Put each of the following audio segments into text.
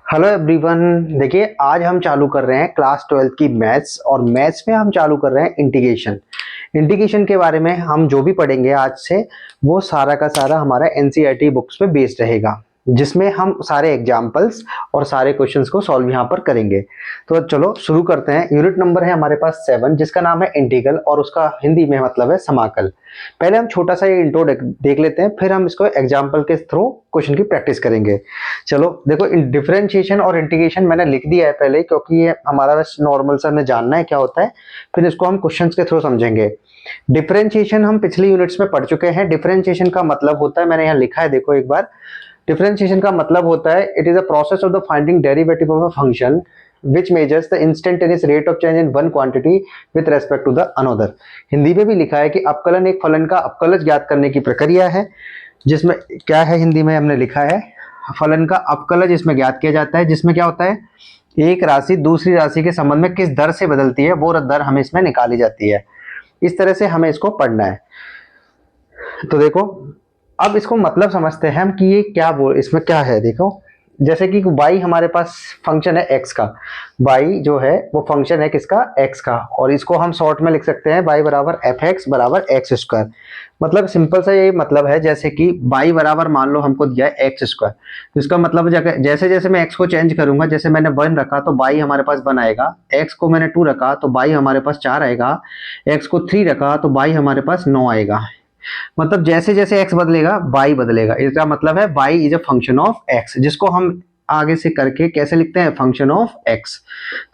Hello everyone. देखिए आज हम चालू कर रहे हैं क्लास 12 की मैथ्स और मैथ्स में हम चालू कर रहे हैं इंटीग्रेशन। इंटीग्रेशन के बारे में हम जो भी पढ़ेंगे आज से वो सारा का सारा हमारा एनसीईआरटी बुक्स पे बेस्ड रहेगा, जिसमें हम सारे एग्जाम्पल्स और सारे क्वेश्चंस को सॉल्व यहाँ पर करेंगे। तो चलो शुरू करते हैं। यूनिट नंबर है हमारे पास 7 जिसका नाम है इंटीग्रल और उसका हिंदी में मतलब है समाकल। पहले हम छोटा सा ये इंट्रो देख लेते हैं, फिर हम इसको एग्जाम्पल के थ्रू क्वेश्चन की प्रैक्टिस करेंगे। चलो देखो, डिफरेंशिएशन और इंटीग्रेशन मैंने लिख दिया है पहले, क्योंकि ये हमारा बस नॉर्मल सा हमें जानना है क्या होता है, फिर इसको हम क्वेश्चंस के थ्रू समझेंगे। डिफरेंशिएशन हम पिछली यूनिट्स में पढ़ चुके हैं। डिफरेंशिएशन का मतलब होता है, मैंने यहाँ लिखा है देखो एक बार। डिफरेंशिएशन का मतलब होता है it is a process of the finding derivative of a function which measures the instantaneous rate of change in one quantity with respect to the another। Hindi में भी लिखा है कि अपकलन एक फलन का अपकलज ज्ञात करने की प्रक्रिया है, जिसमें क्या है, हिंदी में हमने लिखा है फलन का अपकलज इसमें ज्ञात किया जाता है, जिसमें क्या होता है एक राशि दूसरी राशि के संबंध में किस दर से बदलती है वो दर हमें इसमें निकाली जाती है। इस तरह से हमें इसको पढ़ना है। तो देखो अब इसको मतलब समझते हैं हम कि ये क्या इसमें क्या है। देखो जैसे कि y हमारे पास फंक्शन है x का, y जो है वो फंक्शन है किसका, x का, और इसको हम शॉर्ट में लिख सकते हैं y बराबर एफ एक्स बराबर एक्स स्क्वायर। मतलब सिंपल सा ये मतलब है, जैसे कि y बराबर मान लो हमको दिया है एक्स स्क्वायर, तो इसका मतलब जैसे जैसे मैं x को चेंज करूंगा, जैसे मैंने 1 रखा तो y हमारे पास 1 आएगा, x को मैंने 2 रखा तो y हमारे पास 4 आएगा, x को 3 रखा तो y हमारे पास 9 आएगा। मतलब जैसे जैसे x बदलेगा y बदलेगा। इसका मतलब है y is a function of x, जिसको हम आगे से करके कैसे लिखते हैं, फंक्शन ऑफ x।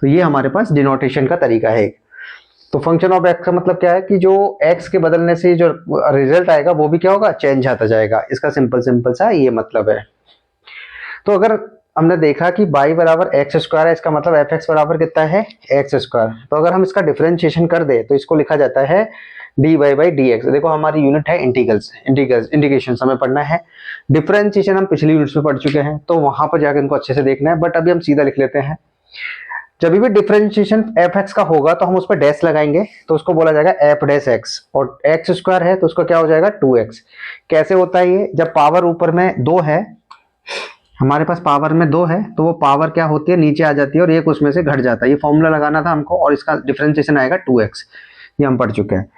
तो ये हमारे पास डिनोटेशन का तरीका है। तो फंक्शन ऑफ x का मतलब क्या है कि जो x के बदलने से जो रिजल्ट आएगा वो भी क्या होगा, चेंज आता जाएगा। इसका सिंपल सिंपल सा ये मतलब है। तो अगर हमने देखा कि y बराबर एक्स स्क्वायर है, इसका मतलब एफ एक्स बराबर कितना है, एक्स स्क्वायर। तो अगर हम इसका डिफरेंशिएशन कर दे तो इसको लिखा जाता है d y by d x. देखो हमारी यूनिट है इंटीग्रल्स, इंटीग्रेशन हमें पढ़ना है। डिफरेंशिएशन हम पिछली यूनिट्स में पढ़ चुके हैं, तो वहां पर जाकर इनको अच्छे से देखना है, बट अभी हम सीधा लिख लेते हैं। जब भी डिफरेंशिएशन एफ एक्स का होगा तो हम उस पर डैश लगाएंगे, तो उसको बोला जाएगा एफ डैश एक्स, और एक्स स्क्वायर है तो उसका क्या हो जाएगा 2x। कैसे होता है ये, जब पावर ऊपर में 2 है, हमारे पास पावर में 2 है तो वो पावर क्या होती है, नीचे आ जाती है और एक उसमें से घट जाता है। ये फॉर्मूला लगाना था हमको, और इसका डिफरेंशिएशन आएगा 2x। ये हम पढ़ चुके हैं।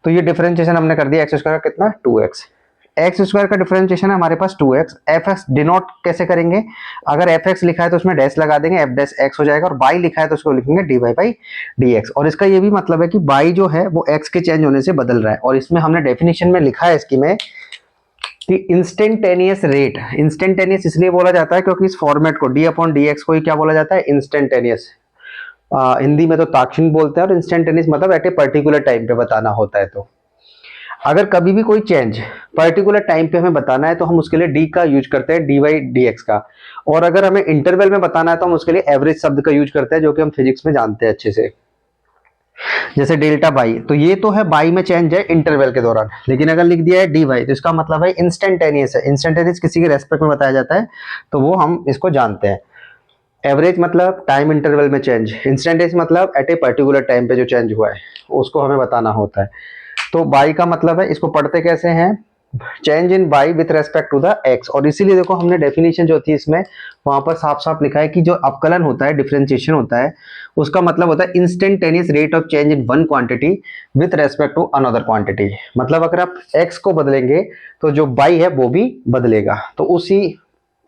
तो ये डिफरेंशिएशन हमने कर दिया, एक्स स्क्वायर का कितना 2x। एक्स स्क्वायर का डिफरेंशिएशन है हमारे पास 2x। एफ एक्स डिनोट कैसे करेंगे, अगर एफ एक्स लिखा है तो उसमें डैश लगा देंगे, एफ डैश एक्स हो जाएगा, और बाई लिखा है तो उसको लिखेंगे d y by d x. और इसका ये भी मतलब है कि बाई जो है वो एक्स के चेंज होने से बदल रहा है। और इसमें हमने डेफिनेशन में लिखा है इसकी में कि इंस्टेंटेनियस रेट, इंस्टेंटेनियस इसलिए बोला जाता है क्योंकि इस फॉर्मेट को डी अपॉन डी एक्स को ही क्या बोला जाता है, इंस्टेंटेनियस। हिंदी में तो ताक्षणिक बोलते हैं, और इंस्टेंटेनियस मतलब एट ए पर्टिकुलर टाइम पे बताना होता है। तो अगर कभी भी कोई चेंज पर्टिकुलर टाइम पे हमें बताना है तो हम उसके लिए डी का यूज करते हैं, डी वाई डी एक्स का। और अगर हमें इंटरवल में बताना है तो हम उसके लिए एवरेज शब्द का यूज करते हैं, जो कि हम फिजिक्स में जानते हैं अच्छे से, जैसे डेल्टा बाई। तो ये तो है बाई में चेंज है इंटरवल के दौरान, लेकिन अगर लिख दिया है डी वाई तो इसका मतलब है इंस्टेंटेनियस है। इंस्टेंटेनियस किसी के रेस्पेक्ट में बताया जाता है, तो वो हम इसको जानते हैं। एवरेज मतलब टाइम इंटरवल में चेंज, इंस्टेंटेनियस मतलब एट ए पर्टिकुलर टाइम पे जो चेंज हुआ है उसको हमें बताना होता है। तो बाई का मतलब है, इसको पढ़ते कैसे हैं, change in y with respect to the x. और इसीलिए देखो हमने डेफिनेशन जो थी इसमें वहां पर साफ साफ लिखा है कि जो अपकलन होता है, डिफरेंशिएशन होता है, उसका मतलब होता है instantaneous rate of change in one quantity with respect to another quantity. मतलब अगर आप एक्स को बदलेंगे तो जो बाई है वो भी बदलेगा। तो उसी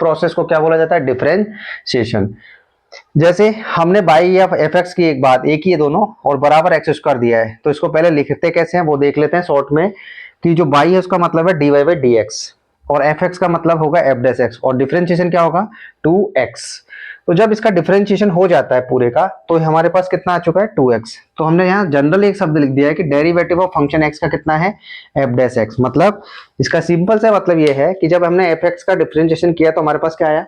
प्रोसेस को क्या बोला जाता है, डिफरेंशिएशन। जैसे हमने बाई या एफ एक्स की एक बात, एक ही है दोनों, और बराबर एक्स स्क्वायर दिया है, तो इसको पहले लिखते कैसे हैं वो देख लेते हैं शॉर्ट में। कि जो बाई है उसका मतलब है d y by d x, और एफ एक्स का मतलब होगा एफ डैश एक्स, और डिफरेंशिएशन क्या होगा 2x। तो जब इसका डिफरेंशिएशन हो जाता है पूरे का, तो हमारे पास कितना आ चुका है 2x। तो हमने यहाँ जनरल एक शब्द लिख दिया है कि डेरिवेटिव ऑफ फंक्शन x का कितना है, एफ डैश एक्स। मतलब इसका सिंपल सा मतलब ये है कि जब हमने एफ एक्स का डिफरेंशिएशन किया तो हमारे पास क्या आया,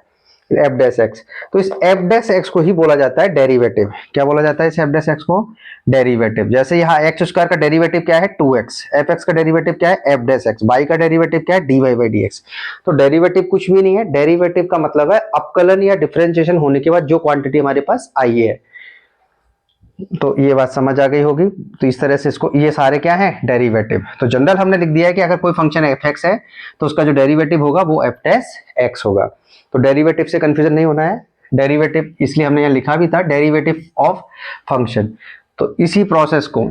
एफ डैश एक्स। तो इस एफ डैश एक्स को ही बोला जाता है डेरिवेटिव। क्या बोला जाता है इस एफ डैश एक्स को, डेरिवेटिव। जैसे यहाँ एक्स स्क्वायर का डेरिवेटिव क्या है 2x, एफ एक्स का डेरिवेटिव क्या है एफ डैश एक्स, बाई का डेरिवेटिव क्या है d y by d x. तो डेरिवेटिव कुछ भी नहीं है, डेरिवेटिव का मतलब है अपकलन या डिफरेंशिएशन होने के बाद जो क्वांटिटी हमारे पास आई है। तो ये बात समझ आ गई होगी। तो इस तरह से इसको, ये सारे क्या है डेरिवेटिव। तो जनरल हमने लिख दिया है कि अगर कोई फंक्शन एफ एक्स है तो उसका जो डेरिवेटिव होगा वो एफ डैश एक्स होगा। तो डेरिवेटिव से कंफ्यूजन नहीं होना है, डेरिवेटिव, इसलिए हमने यहाँ लिखा भी था डेरिवेटिव ऑफ फंक्शन। तो इसी प्रोसेस को,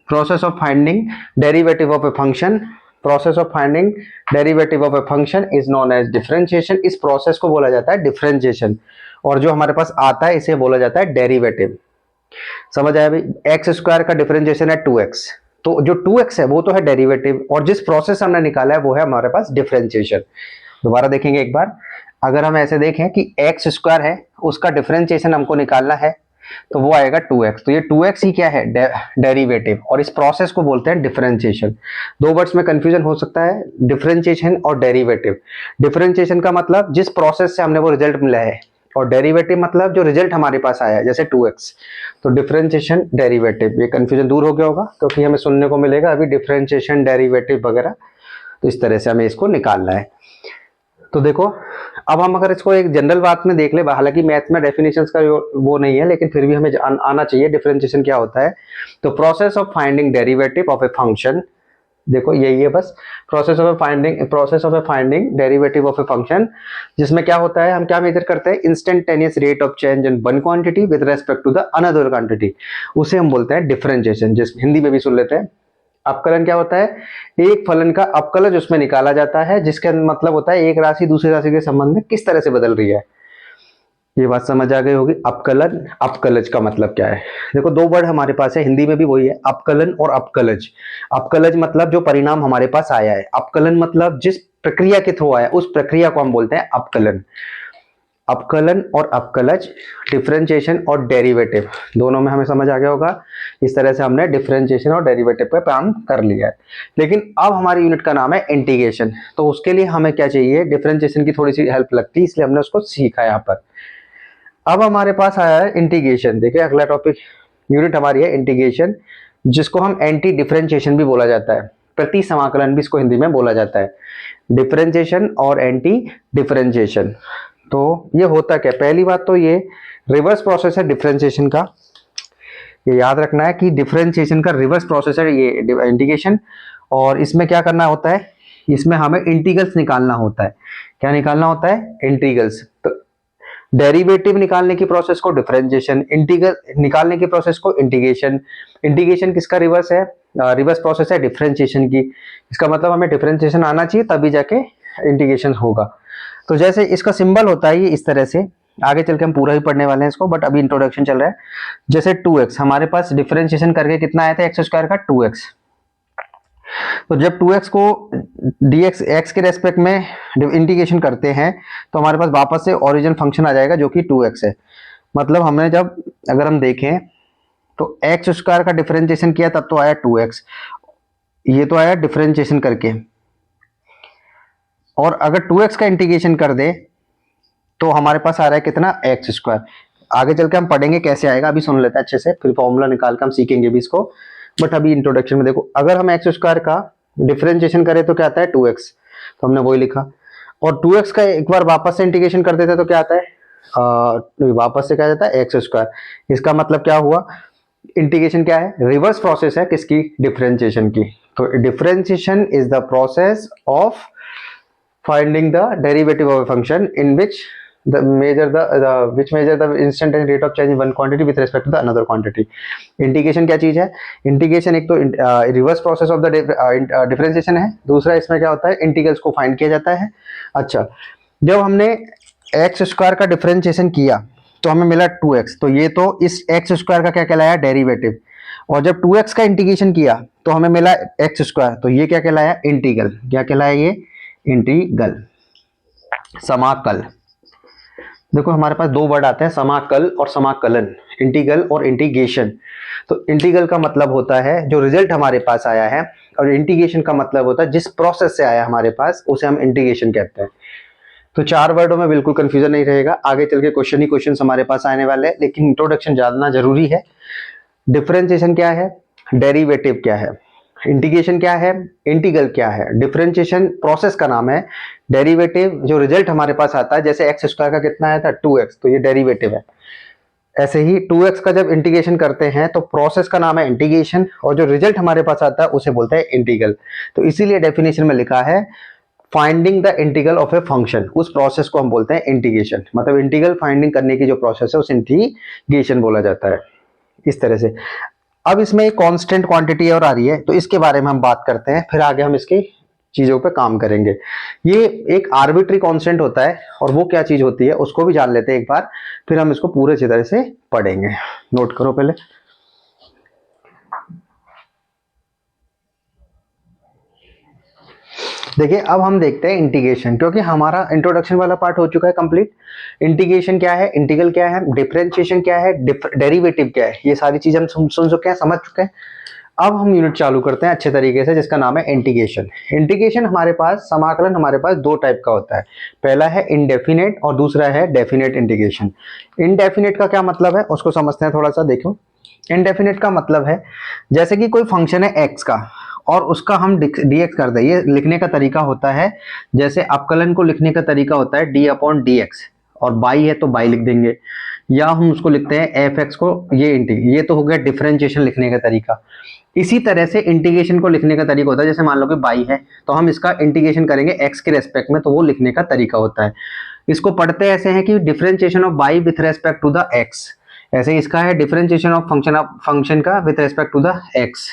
process of finding derivative of a function, process of finding derivative of a function is known as differentiation. इस प्रोसेस को बोला जाता है डिफरेंशिएशन, और जो हमारे पास आता है इसे बोला जाता है डेरिवेटिव। समझ आया भाई? एक्स स्क्वायर का डिफरेंशिएशन है 2x, तो जो 2x है वो तो है डेरिवेटिव, और जिस प्रोसेस हमने निकाला है वो है हमारे पास डिफरेंशिएशन। दोबारा देखेंगे एक बार, अगर हम ऐसे देखें कि एक्स स्क्वायर है, उसका डिफरेंशिएशन हमको निकालना है, तो वो आएगा 2x। तो ये 2x ही क्या है? डेरिवेटिव, और इस प्रोसेस को बोलते हैं डिफरेंशिएशन। दो वर्ड्स में कंफ्यूजन हो सकता है, डिफरेंशिएशन और डेरिवेटिव। डिफरेंशिएशन का मतलब जिस प्रोसेस से हमने वो रिजल्ट मिला है, और डेरिवेटिव मतलब जो रिजल्ट हमारे पास आया है, जैसे 2x। तो डिफरेंशिएशन डेरिवेटिव, ये कंफ्यूजन दूर हो गया होगा, क्योंकि हमें सुनने को मिलेगा अभी डिफरेंशिएशन डेरिवेटिव वगैरह। तो इस तरह से हमें इसको निकालना है। तो देखो, अब हम अगर इसको एक जनरल बात में देख ले, हालांकि मैथ में डेफिनेशंस का वो नहीं है, लेकिन फिर भी हमें आना चाहिए डिफरेंशिएशन क्या होता है। तो process of finding derivative of a function, देखो यही है बस, process of a finding derivative of a function, जिसमें क्या होता है, हम क्या मेजर करते हैं? Instantaneous rate of change in one quantity with respect to the another quantity, उसे हम बोलते हैं डिफरेंशिएशन। जिस हिंदी में भी सुन लेते हैं। अपकलन क्या होता है? एक फलन का अपकलज उसमें निकाला जाता है, जिसका मतलब होता है एक राशि दूसरी राशि के संबंध में किस तरह से बदल रही है। ये बात समझ आ गई होगी। अपकलन, अपकलज का मतलब क्या है? देखो दो वर्ड हमारे पास है, हिंदी में भी वही है, अपकलन और अपकलज। अपकलज मतलब जो परिणाम हमारे पास आया है, अपकलन मतलब जिस प्रक्रिया के थ्रू आया उस प्रक्रिया को हम बोलते हैं अपकलन। अपकलन और अपकलज, डिफरेंशिएशन और डेरिवेटिव, दोनों में हमें समझ आ गया होगा। इस तरह से हमने डिफरेंशिएशन और डेरिवेटिव पे काम कर लिया है। लेकिन अब हमारी यूनिट का नाम है इंटीग्रेशन, तो उसके लिए हमें क्या चाहिए? डिफरेंशिएशन की थोड़ी सी हेल्प लगती है, इसलिए हमने उसको सीखा यहाँ पर। अब हमारे पास आया है इंटीग्रेशन। देखिए अगला टॉपिक, यूनिट हमारी है इंटीग्रेशन, जिसको हम एंटी डिफरेंशिएशन भी बोला जाता है, प्रति समाकलन भी इसको हिंदी में बोला जाता है। डिफरेंशिएशन और एंटी डिफरेंशिएशन, तो ये होता क्या? पहली बात तो ये रिवर्स प्रोसेस है डिफरेंशिएशन का, ये याद रखना है कि डिफरेंशिएशन का रिवर्स प्रोसेस है ये इंटीग्रेशन। और इसमें क्या करना होता है? इसमें हमें इंटीग्रल्स निकालना होता है। क्या निकालना होता है? इंटीग्रल्स। तो डेरिवेटिव निकालने की प्रोसेस को डिफरेंशिएशन, इंटीग्रल निकालने की प्रोसेस को इंटीग्रेशन। इंटीग्रेशन किसका रिवर्स है? रिवर्स प्रोसेस है डिफरेंशिएशन की। इसका मतलब हमें डिफरेंशिएशन आना चाहिए तभी जाके इंटीग्रेशन होगा। तो जैसे इसका सिंबल होता है ये इस तरह से, आगे चल के हम पूरा ही पढ़ने वाले हैं इसको, बट अभी इंट्रोडक्शन चल रहा है। जैसे 2x हमारे पास डिफरेंशिएशन करके कितना आया था? एक्स स्क्वायर का 2x। तो जब 2x को dx x के रेस्पेक्ट में इंटीग्रेशन करते हैं, तो हमारे पास वापस से ओरिजिन फंक्शन आ जाएगा जो कि 2x है। मतलब हमने जब, अगर हम देखें तो एक्स स्क्वायर का डिफरेंशिएशन किया तब तो आया 2x, ये तो आया डिफरेंशिएशन करके। और अगर 2x का इंटीग्रेशन कर दे तो हमारे पास आ रहा है कितना? X square. आगे चल के हम पढ़ेंगे कैसे आएगा, अभी सुन लेते हैं अच्छे से, फिर फॉर्मूला निकाल के हम सीखेंगे भी इसको। बट अभी इंट्रोडक्शन में देखो, अगर हम एक्स स्क्वायर का डिफरेंशिएशन करें तो क्या आता है? 2x, तो हमने वही लिखा। और 2x का एक बार वापस से इंटीग्रेशन कर देते हैं तो क्या आता है? वापस से क्या जाता है? X square. इसका मतलब क्या हुआ? इंटीग्रेशन क्या है? रिवर्स प्रोसेस है किसकी? डिफरेंशिएशन की। तो differentiation is the process of finding the derivative of a function in which measure the instantaneous rate of change in one quantity with respect to the another quantity. Integration क्या चीज है? Integration एक तो reverse process of the differentiation है, दूसरा इसमें क्या होता है? इंटीग्रल्स को फाइंड किया जाता है। अच्छा, जब हमने एक्स स्क्वायर का डिफरेंशिएशन किया तो हमें मिला 2x, तो ये तो इस एक्स स्क्वायर का क्या कहलाया? डेरिवेटिव। और जब 2x का इंटीग्रेशन किया तो हमें मिला एक्स स्क्वायर, तो ये क्या कहलाया? इंटीग्रल। क्या कहलाया ये? इंटीग्रल, समाकल। देखो हमारे पास दो वर्ड आते हैं, समाकल और समाकलन, इंटीग्रल और इंटीग्रेशन। तो इंटीग्रल का मतलब होता है जो रिजल्ट हमारे पास आया है, और इंटीग्रेशन का मतलब होता है जिस प्रोसेस से आया हमारे पास, उसे हम इंटीग्रेशन कहते हैं। तो चार वर्डों में बिल्कुल कंफ्यूजन नहीं रहेगा, आगे चल के क्वेश्चन ही क्वेश्चन हमारे पास आने वाले हैं, लेकिन इंट्रोडक्शन जानना जरूरी है। डिफरेंशिएशन क्या है? डेरिवेटिव क्या है? इंटीग्रेशन क्या है? इंटीग्रल क्या है? डिफरेंशिएशन प्रोसेस का नाम है, डेरिवेटिव जो रिजल्ट हमारे पास आता है, जैसे एक्स स्क्वायर का कितना आया था? 2x, तो ये डेरिवेटिव है। ऐसे ही 2x का जब इंटीग्रेशन करते हैं तो प्रोसेस का नाम है इंटीग्रेशन, और जो रिजल्ट हमारे पास आता है उसे बोलते हैं इंटीग्रल। तो इसीलिए डेफिनेशन में लिखा है finding the integral of a function, उस प्रोसेस को हम बोलते हैं इंटीग्रेशन। मतलब इंटीग्रल फाइंडिंग करने की जो प्रोसेस है उस इंटीग्रेशन बोला जाता है। इस तरह से अब इसमें एक कांस्टेंट क्वांटिटी और आ रही है, तो इसके बारे में हम बात करते हैं, फिर आगे हम इसकी चीजों पे काम करेंगे। ये एक आर्बिट्री कांस्टेंट होता है, और वो क्या चीज होती है उसको भी जान लेते हैं एक बार, फिर हम इसको पूरे अच्छी तरह से पढ़ेंगे। नोट करो पहले। देखिए अब हम देखते हैं इंटीग्रेशन, क्योंकि हमारा इंट्रोडक्शन वाला पार्ट हो चुका है कंप्लीट। इंटीग्रेशन क्या है, इंटीग्रल क्या है, डिफरेंशिएशन क्या है, डेरिवेटिव क्या है, ये सारी चीजें हम सुन चुके हैं, समझ चुके हैं। अब हम यूनिट चालू करते हैं अच्छे तरीके से, जिसका नाम है इंटीग्रेशन। इंटीग्रेशन हमारे पास, समाकलन हमारे पास दो टाइप का होता है। पहला है इनडेफिनेट और दूसरा है डेफिनेट इंटीग्रेशन। इनडेफिनेट का क्या मतलब है उसको समझते हैं थोड़ा सा। देखो इनडेफिनेट का मतलब है जैसे कि कोई फंक्शन है एक्स का और उसका हम dx कर दें, ये लिखने का तरीका होता है जैसे अवकलन को लिखने का तरीका होता है d/dx, और बाई है तो बाई लिख देंगे, या हम उसको लिखते हैं एफ एक्स को, ये तो हो गया डिफरेंशिएशन लिखने का तरीका। इसी तरह से इंटीग्रेशन को लिखने का तरीका होता है, जैसे मान लो कि बाई है तो हम इसका इंटीग्रेशन करेंगे एक्स के रेस्पेक्ट में, तो वो लिखने का तरीका होता है। इसको पढ़ते ऐसे हैं कि differentiation of y with respect to the x, ऐसे इसका है डिफरेंशिएशन ऑफ फंक्शन का with respect to the x,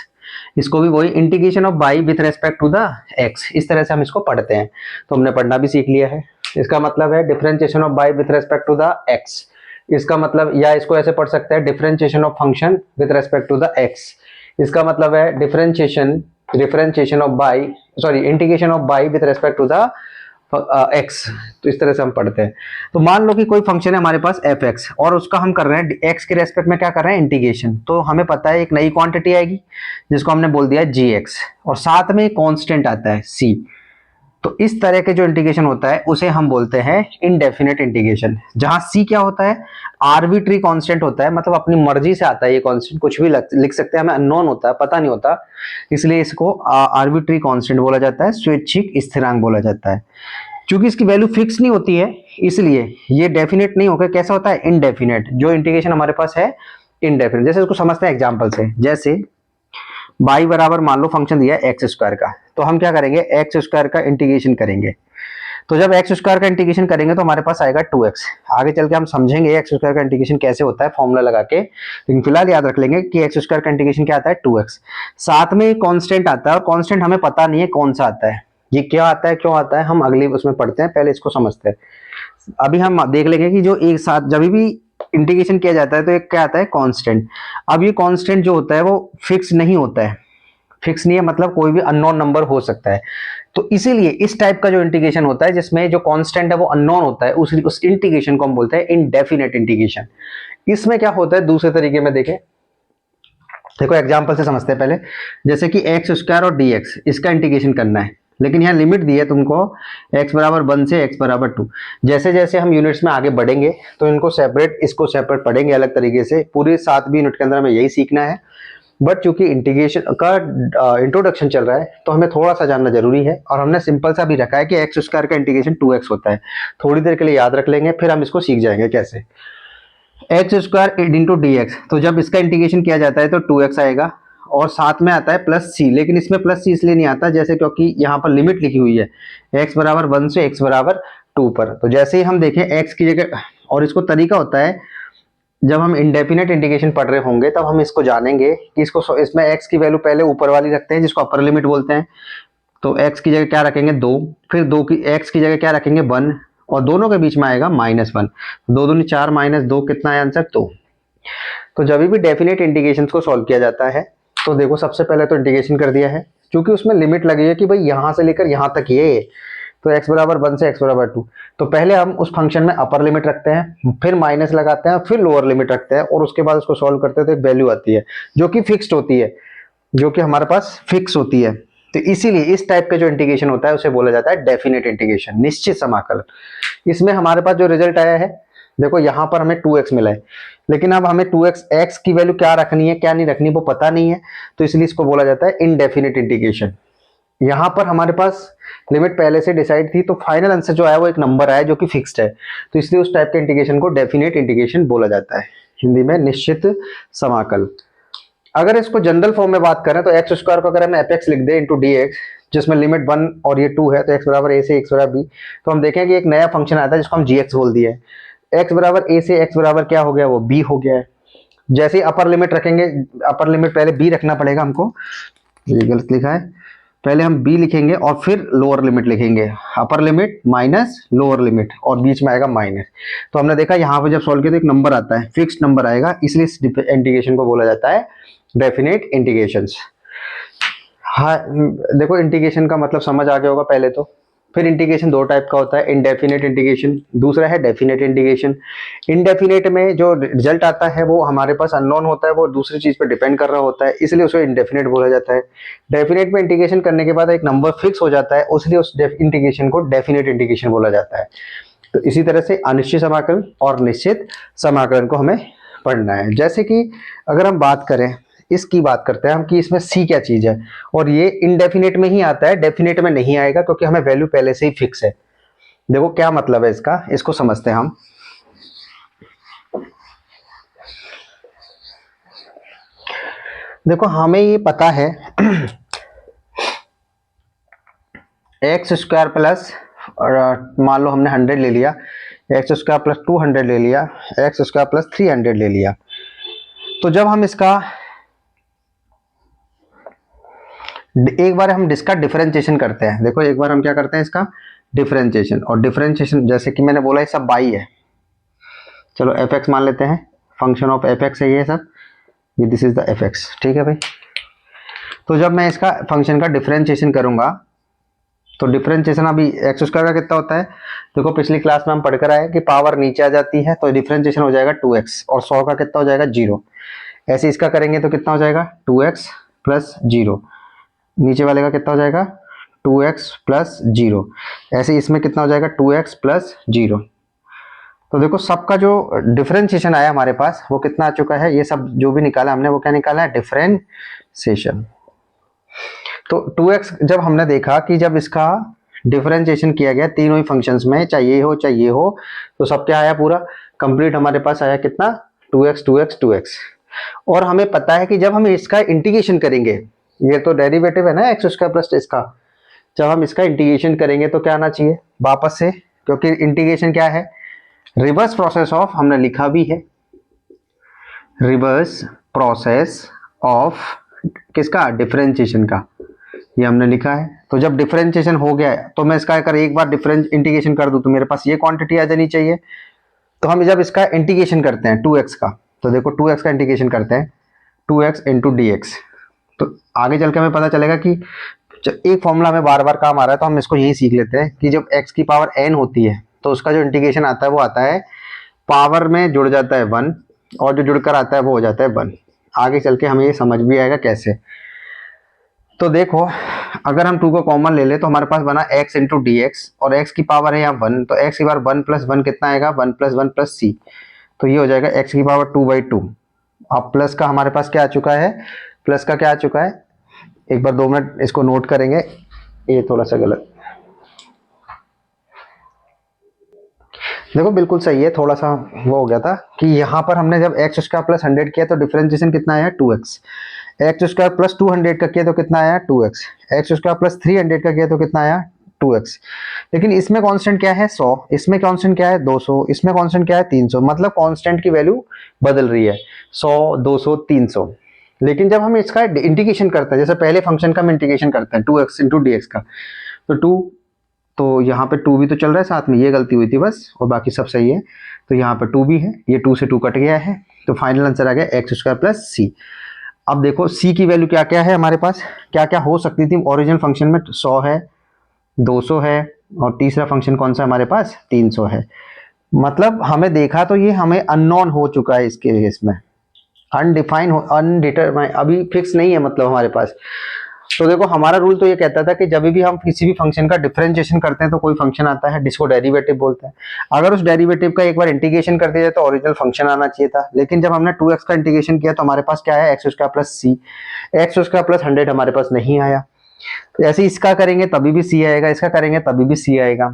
इसको भी वही integration of y with respect to the x, इस तरह से हम इसको पढ़ते हैं। तो हमने पढ़ना भी सीख लिया है। इसका मतलब है differentiation of y with respect to the x, इसका मतलब, या इसको ऐसे पढ़ सकते हैं differentiation of function with respect to the x, इसका मतलब है differentiation of y, sorry integration of y with respect to the x. तो इस तरह से हम पढ़ते हैं। तो मान लो कि कोई फंक्शन है हमारे पास एफ एक्स, और उसका हम कर रहे हैं एक्स के रेस्पेक्ट में क्या कर रहे हैं, इंटीग्रेशन। तो हमें पता है एक नई क्वांटिटी आएगी जिसको हमने बोल दिया जी एक्स, और साथ में एक कांस्टेंट आता है सी। तो इस तरह के जो इंटीग्रेशन होता है उसे हम बोलते हैं इनडेफिनेट इंटीग्रेशन, जहां सी क्या होता है, आर्बिट्री कांस्टेंट होता है, मतलब अपनी मर्जी से आता है ये कांस्टेंट, कुछ भी लिख सकते हैं, हमें अननोन होता है, पता नहीं होता, इसलिए इसको आर्बिट्री कांस्टेंट बोला जाता है, स्वैच्छिक स्थिरांक बोला जाता है। चूंकि इसकी वैल्यू फिक्स नहीं होती है इसलिए ये डेफिनेट नहीं होकर कैसा होता है, इनडेफिनेट। जो इंटीग्रेशन हमारे पास है इनडेफिनेट, जैसे इसको समझते हैं एग्जांपल से। जैसे बाई बराबर मान लो फंक्शन दिया है एक्स स्क्वायर का, तो हम क्या करेंगे, एक्स स्क्वायर का इंटीग्रेशन करेंगे। तो जब एक्स स्क्वायर का इंटीग्रेशन करेंगे तो हमारे पास आएगा 2x। आगे चल के हम समझेंगे एक्स स्क्वायर का इंटीग्रेशन कैसे होता है फॉर्मूला लगा के, लेकिन फिलहाल याद रख लेंगे कि एक्स स्क्वायर का इंटीग्रेशन क्या आता है, 2x। साथ में एक कांस्टेंट आता है, और कांस्टेंट हमें पता नहीं है कौन सा आता है, ये क्या आता है क्यों आता है, हम अगले उसमें पढ़ते हैं, पहले इसको समझते हैं। अभी हम देख लेंगे कि जो एक साथ जब भी इंटीग्रेशन किया जाता है तो एक क्या आता है, कांस्टेंट। अब ये कांस्टेंट जो होता है वो फिक्स नहीं होता है, फिक्स नहीं है मतलब कोई भी अननोन नंबर हो सकता है। तो इसीलिए इस टाइप का जो इंटीग्रेशन होता है जिसमें जो कांस्टेंट है वो अननोन होता है, उस इंटीग्रेशन को हम बोलते हैं इनडेफिनेट इंटीग्रेशन। इसमें क्या होता है दूसरे तरीके में देखें, देखो एग्जांपल से समझते हैं पहले। जैसे कि एक्स स्क्वायर और dx, इसका इंटीग्रेशन करना है, लेकिन यहाँ लिमिट दी है तुमको x बराबर 1 से x बराबर 2। जैसे जैसे हम यूनिट्स में आगे बढ़ेंगे तो इनको सेपरेट, इसको सेपरेट पढ़ेंगे अलग तरीके से, पूरे 7 यूनिट के अंदर हमें यही सीखना है। बट चूंकि इंटीग्रेशन का इंट्रोडक्शन चल रहा है तो हमें थोड़ा सा जानना जरूरी है, और हमने सिंपल सा भी रखा है कि एक्स स्क्वायर का इंटीग्रेशन 2x होता है। थोड़ी देर के लिए याद रख लेंगे, फिर हम इसको सीख जाएंगे कैसे। X square into d x, तो जब इसका इंटीग्रेशन किया जाता है तो 2x आएगा, और साथ में आता है प्लस सी, लेकिन इसमें प्लस सी इसलिए नहीं आता जैसे क्योंकि यहाँ पर लिमिट लिखी हुई है x बराबर 1 से x बराबर 2 पर। तो जैसे ही हम देखें x की जगह, और इसको तरीका होता है जब हम इंडेफिनेट इंटीग्रेशन पढ़ रहे होंगे तब हम इसको जानेंगे कि इसको, इसमें x की वैल्यू पहले ऊपर वाली रखते हैं जिसको अपर लिमिट बोलते हैं। तो x की जगह क्या रखेंगे 2, फिर 2 की x की जगह क्या रखेंगे 1, और दोनों के बीच में आएगा -1। 2 दूनी 4 -2 कितना है आंसर 2। तो जब भी डेफिनेट इंटीग्रेशन को सॉल्व किया जाता है तो देखो सबसे पहले तो इंटीग्रेशन कर दिया है, क्योंकि उसमें लिमिट लगी है कि भाई यहां से लेकर यहां तक ये, तो x बराबर 1 से x बराबर 2। तो पहले हम उस फंक्शन में अपर लिमिट रखते हैं, फिर माइनस लगाते हैं, फिर लोअर लिमिट रखते हैं, और उसके बाद उसको सॉल्व करते हैं तो एक वैल्यू आती है जो कि फिक्स्ड होती है, जो कि हमारे पास फिक्स होती है। तो इसीलिए इस टाइप का जो इंटीग्रेशन होता है उसे बोला जाता है डेफिनेट इंटीग्रेशन, निश्चित समाकलन। इसमें हमारे पास जो रिजल्ट आया है, देखो यहाँ पर हमें 2x मिला है, लेकिन अब हमें 2x x की वैल्यू क्या रखनी है क्या नहीं रखनी वो पता नहीं है, तो इसलिए इसको बोला जाता है इनडेफिनेट इंटीग्रेशन। यहाँ पर हमारे पास लिमिट पहले से डिसाइड थी, तो फाइनल आंसर जो आया वो एक नंबर आया जो कि फिक्स्ड है, तो इसलिए उस टाइप के इंटीग्रेशन को डेफिनेट इंटीग्रेशन बोला जाता है, हिंदी में निश्चित समाकल। अगर इसको जनरल फॉर्म में बात करें तो एक्स स्क्वायर को अगर हम एफ एक्स लिख दें इंटू डी एक्स, जिसमें लिमिट 1 और ये 2 है, तो x बराबर a से x बराबर b, तो हम देखें कि एक नया फंक्शन आता है जिसको हम gx बोल दिया है। x बराबर a से x बराबर क्या हो गया, वो b हो गया है। जैसे ही अपर लिमिट रखेंगे, अपर लिमिट पहले b रखना पड़ेगा हमको, ये गलत लिखा है, पहले हम b लिखेंगे और फिर लोअर लिमिट लिखेंगे, upper limit minus lower limit और बीच में आएगा माइनस। तो हमने देखा यहाँ पे जब सॉल्व किया तो एक नंबर आता है, फिक्स्ड नंबर आएगा, इसलिए इस इंटीग्रेशन को बोला जाता है डेफिनेट इंटीग्रेशंस। हाँ, देखो इंटीग्रेशन का मतलब समझ आ गया होगा पहले तो। फिर इंटीग्रेशन दो टाइप का होता है, इनडेफिनेट इंटीग्रेशन, दूसरा है डेफिनेट इंटीग्रेशन। इनडेफिनेट में जो रिजल्ट आता है वो हमारे पास अननोन होता है, वो दूसरी चीज पर डिपेंड कर रहा होता है, इसलिए उसे इनडेफिनेट बोला जाता है। डेफिनेट में इंटीग्रेशन करने के बाद एक नंबर फिक्स हो जाता है, इसलिए उस इंटीग्रेशन को डेफिनेट इंटीग्रेशन बोला जाता है। तो इसी तरह से अनिश्चित समाकलन और निश्चित समाकलन को हमें पढ़ना है। जैसे कि अगर हम बात करें, इसकी बात करते हैं हम कि इसमें सी क्या चीज है, और ये इनडेफिनेट में ही आता है, डेफिनेट में नहीं आएगा क्योंकि हमें वैल्यू पहले से ही फिक्स है। देखो क्या मतलब है इसका, इसको समझते हैं हम। देखो हमें ये पता है एक्स स्क्वायर प्लस, मान लो हमने 100 ले लिया, एक्स स्क्वायर प्लस 200 ले लिया, एक्स स्क्वायर प्लस 300 ले लिया। तो जब हम इसका एक बार हम इसका डिफरेंशिएशन करते हैं, देखो एक बार हम क्या करते हैं इसका डिफरेंशिएशन, और डिफरेंशिएशन जैसे कि मैंने बोला ये सब बाई है, चलो एफ एक्स मान लेते हैं, फंक्शन ऑफ एफ एक्स है ये सब, ये this is the F x, ठीक है भाई। तो जब मैं इसका फंक्शन का डिफरेंशिएशन करूंगा, तो डिफरेंशिएशन अभी एक्स स्क्वायर का कितना होता है, देखो पिछली क्लास में हम पढ़कर आए कि पावर नीचे आ जाती है तो डिफरेंशिएशन हो जाएगा 2x, और 100 का कितना हो जाएगा 0। ऐसे इसका करेंगे तो कितना हो जाएगा 2x प्लस 0, नीचे वाले का कितना हो जाएगा 2x प्लस 0, ऐसे इसमें कितना हो जाएगा 2x प्लस 0। तो देखो सबका जो डिफरेंशिएशन आया हमारे पास वो कितना आ चुका है, ये सब जो भी निकाला हमने वो क्या निकाला है, डिफरेंशिएशन। तो 2x जब हमने देखा कि जब इसका डिफरेंशिएशन किया गया तीनों ही फंक्शंस में, चाहे ये हो चाहे ये हो, तो सब क्या आया, पूरा कंप्लीट हमारे पास आया कितना 2x 2x 2x। और हमें पता है कि जब हम इसका इंटीग्रेशन करेंगे, ये तो डेरिवेटिव है ना एक्स स्क्वायर प्लस इसका, जब हम इसका इंटीग्रेशन करेंगे तो क्या आना चाहिए वापस से, क्योंकि इंटीग्रेशन क्या है, रिवर्स प्रोसेस ऑफ, हमने लिखा भी है रिवर्स प्रोसेस ऑफ किसका, डिफरेंशिएशन का, ये हमने लिखा है। तो जब डिफरेंशिएशन हो गया है तो मैं इसका अगर एक बार डिफरेंस इंटीग्रेशन कर दूं तो मेरे पास ये क्वांटिटी आ जानी चाहिए। तो हम जब इसका इंटीग्रेशन करते हैं 2x का, तो देखो 2x का इंटीग्रेशन करते हैं 2x इंटू डी एक्स, तो आगे चल के हमें पता चलेगा कि एक फॉर्मूला हमें बार बार काम आ रहा है, तो हम इसको यही सीख लेते हैं कि जब x की पावर n होती है तो उसका जो इंटीग्रेशन आता है वो आता है पावर में जुड़ जाता है 1, और जो जुड़कर आता है वो हो जाता है 1। आगे चल के हमें ये समझ भी आएगा कैसे। तो देखो अगर हम 2 को कॉमन ले ले तो हमारे पास बना x इंटू डी एक्स, और x की पावर है यहाँ 1, तो x की बार 1 प्लस 1 कितना आएगा 1 प्लस 1 प्लस c, तो ये हो जाएगा x की पावर 2/2। अब प्लस का हमारे पास क्या आ चुका है, प्लस का क्या आ चुका है, एक बार 2 मिनट इसको नोट करेंगे, ये थोड़ा सा गलत, देखो बिल्कुल सही है, थोड़ा सा वो हो गया था कि यहाँ पर हमने जब एक्स स्क्वायर प्लस 100 किया तो डिफरेंशिएशन कितना आया 2x, एक्स स्क्वायर प्लस 200 का किया तो कितना आया 2x, एक्स स्क्वायर प्लस 300 का किया तो कितना आया 2x। लेकिन इसमें कांस्टेंट क्या है 100, इसमें कांस्टेंट क्या है 200, इसमें कांस्टेंट क्या है 300, मतलब कांस्टेंट की वैल्यू बदल रही है 100 200 300। लेकिन जब हम इसका इंटीग्रेशन करते हैं, जैसे पहले फंक्शन का हम इंटीग्रेशन करते हैं 2x इंटू डी एक्स का, तो 2, तो यहाँ पे 2 भी तो चल रहा है साथ में, ये गलती हुई थी बस, और बाकी सब सही है। तो यहाँ पे 2 भी है, ये 2 से 2 कट गया है, तो फाइनल आंसर आ गया एक्स स्क्वायर प्लस सी। अब देखो सी की वैल्यू क्या क्या है हमारे पास, क्या क्या हो सकती थी ओरिजिनल फंक्शन में, 100 है 200 है, और तीसरा फंक्शन कौन सा हमारे पास 300 है। मतलब हमें देखा तो ये हमें अननोन हो चुका है इसके केस में, अनडिफाइन हो, अनडिटरमाइन, अभी फिक्स नहीं है मतलब हमारे पास। तो देखो हमारा रूल तो ये कहता था कि जब भी हम किसी भी फंक्शन का डिफरेंशिएशन करते हैं तो कोई फंक्शन आता है जिसको डेरिवेटिव बोलते हैं, अगर उस डेरिवेटिव का एक बार इंटीग्रेशन कर दिया तो ओरिजिनल फंक्शन आना चाहिए था। लेकिन जब हमने 2x का इंटीग्रेशन किया तो हमारे पास क्या है एक्स स्क्वायर प्लस सी, एक्स स्क्वायर प्लस 100 हमारे पास नहीं आया। ऐसे इसका करेंगे तभी भी सी आएगा, इसका करेंगे तभी भी सी आएगा।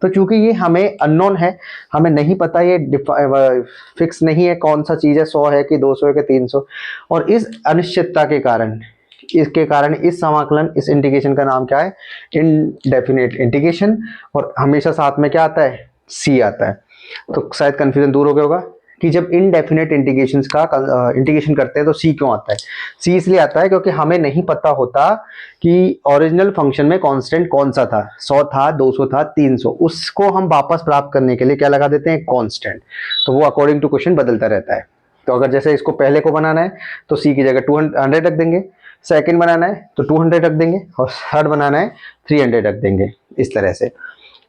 तो चूंकि ये हमें अननोन है, हमें नहीं पता, ये फिक्स नहीं है कौन सा चीज है 100 है कि 200 है कि 300, और इस अनिश्चितता के कारण इसके कारण इस समाकलन, इस इंटीग्रेशन का नाम क्या है, इनडेफिनेट इंटीग्रेशन। और हमेशा साथ में क्या आता है, सी आता है। तो शायद कंफ्यूजन दूर हो गया होगा कि जब इनडेफिनेट इंटीग्रेशन का इंटीग्रेशन करते हैं तो सी क्यों आता है। सी इसलिए आता है क्योंकि हमें नहीं पता होता कि ओरिजिनल फंक्शन में कांस्टेंट कौन सा था, 100 था, 200 था, 300, उसको हम वापस प्राप्त करने के लिए क्या लगा देते हैं, कांस्टेंट। तो वो अकॉर्डिंग टू क्वेश्चन बदलता रहता है। तो अगर जैसे इसको पहले को बनाना है तो सी की जगह 200 रख देंगे, सेकंड बनाना है तो 200 रख देंगे, और थर्ड बनाना है 300 रख देंगे, इस तरह से।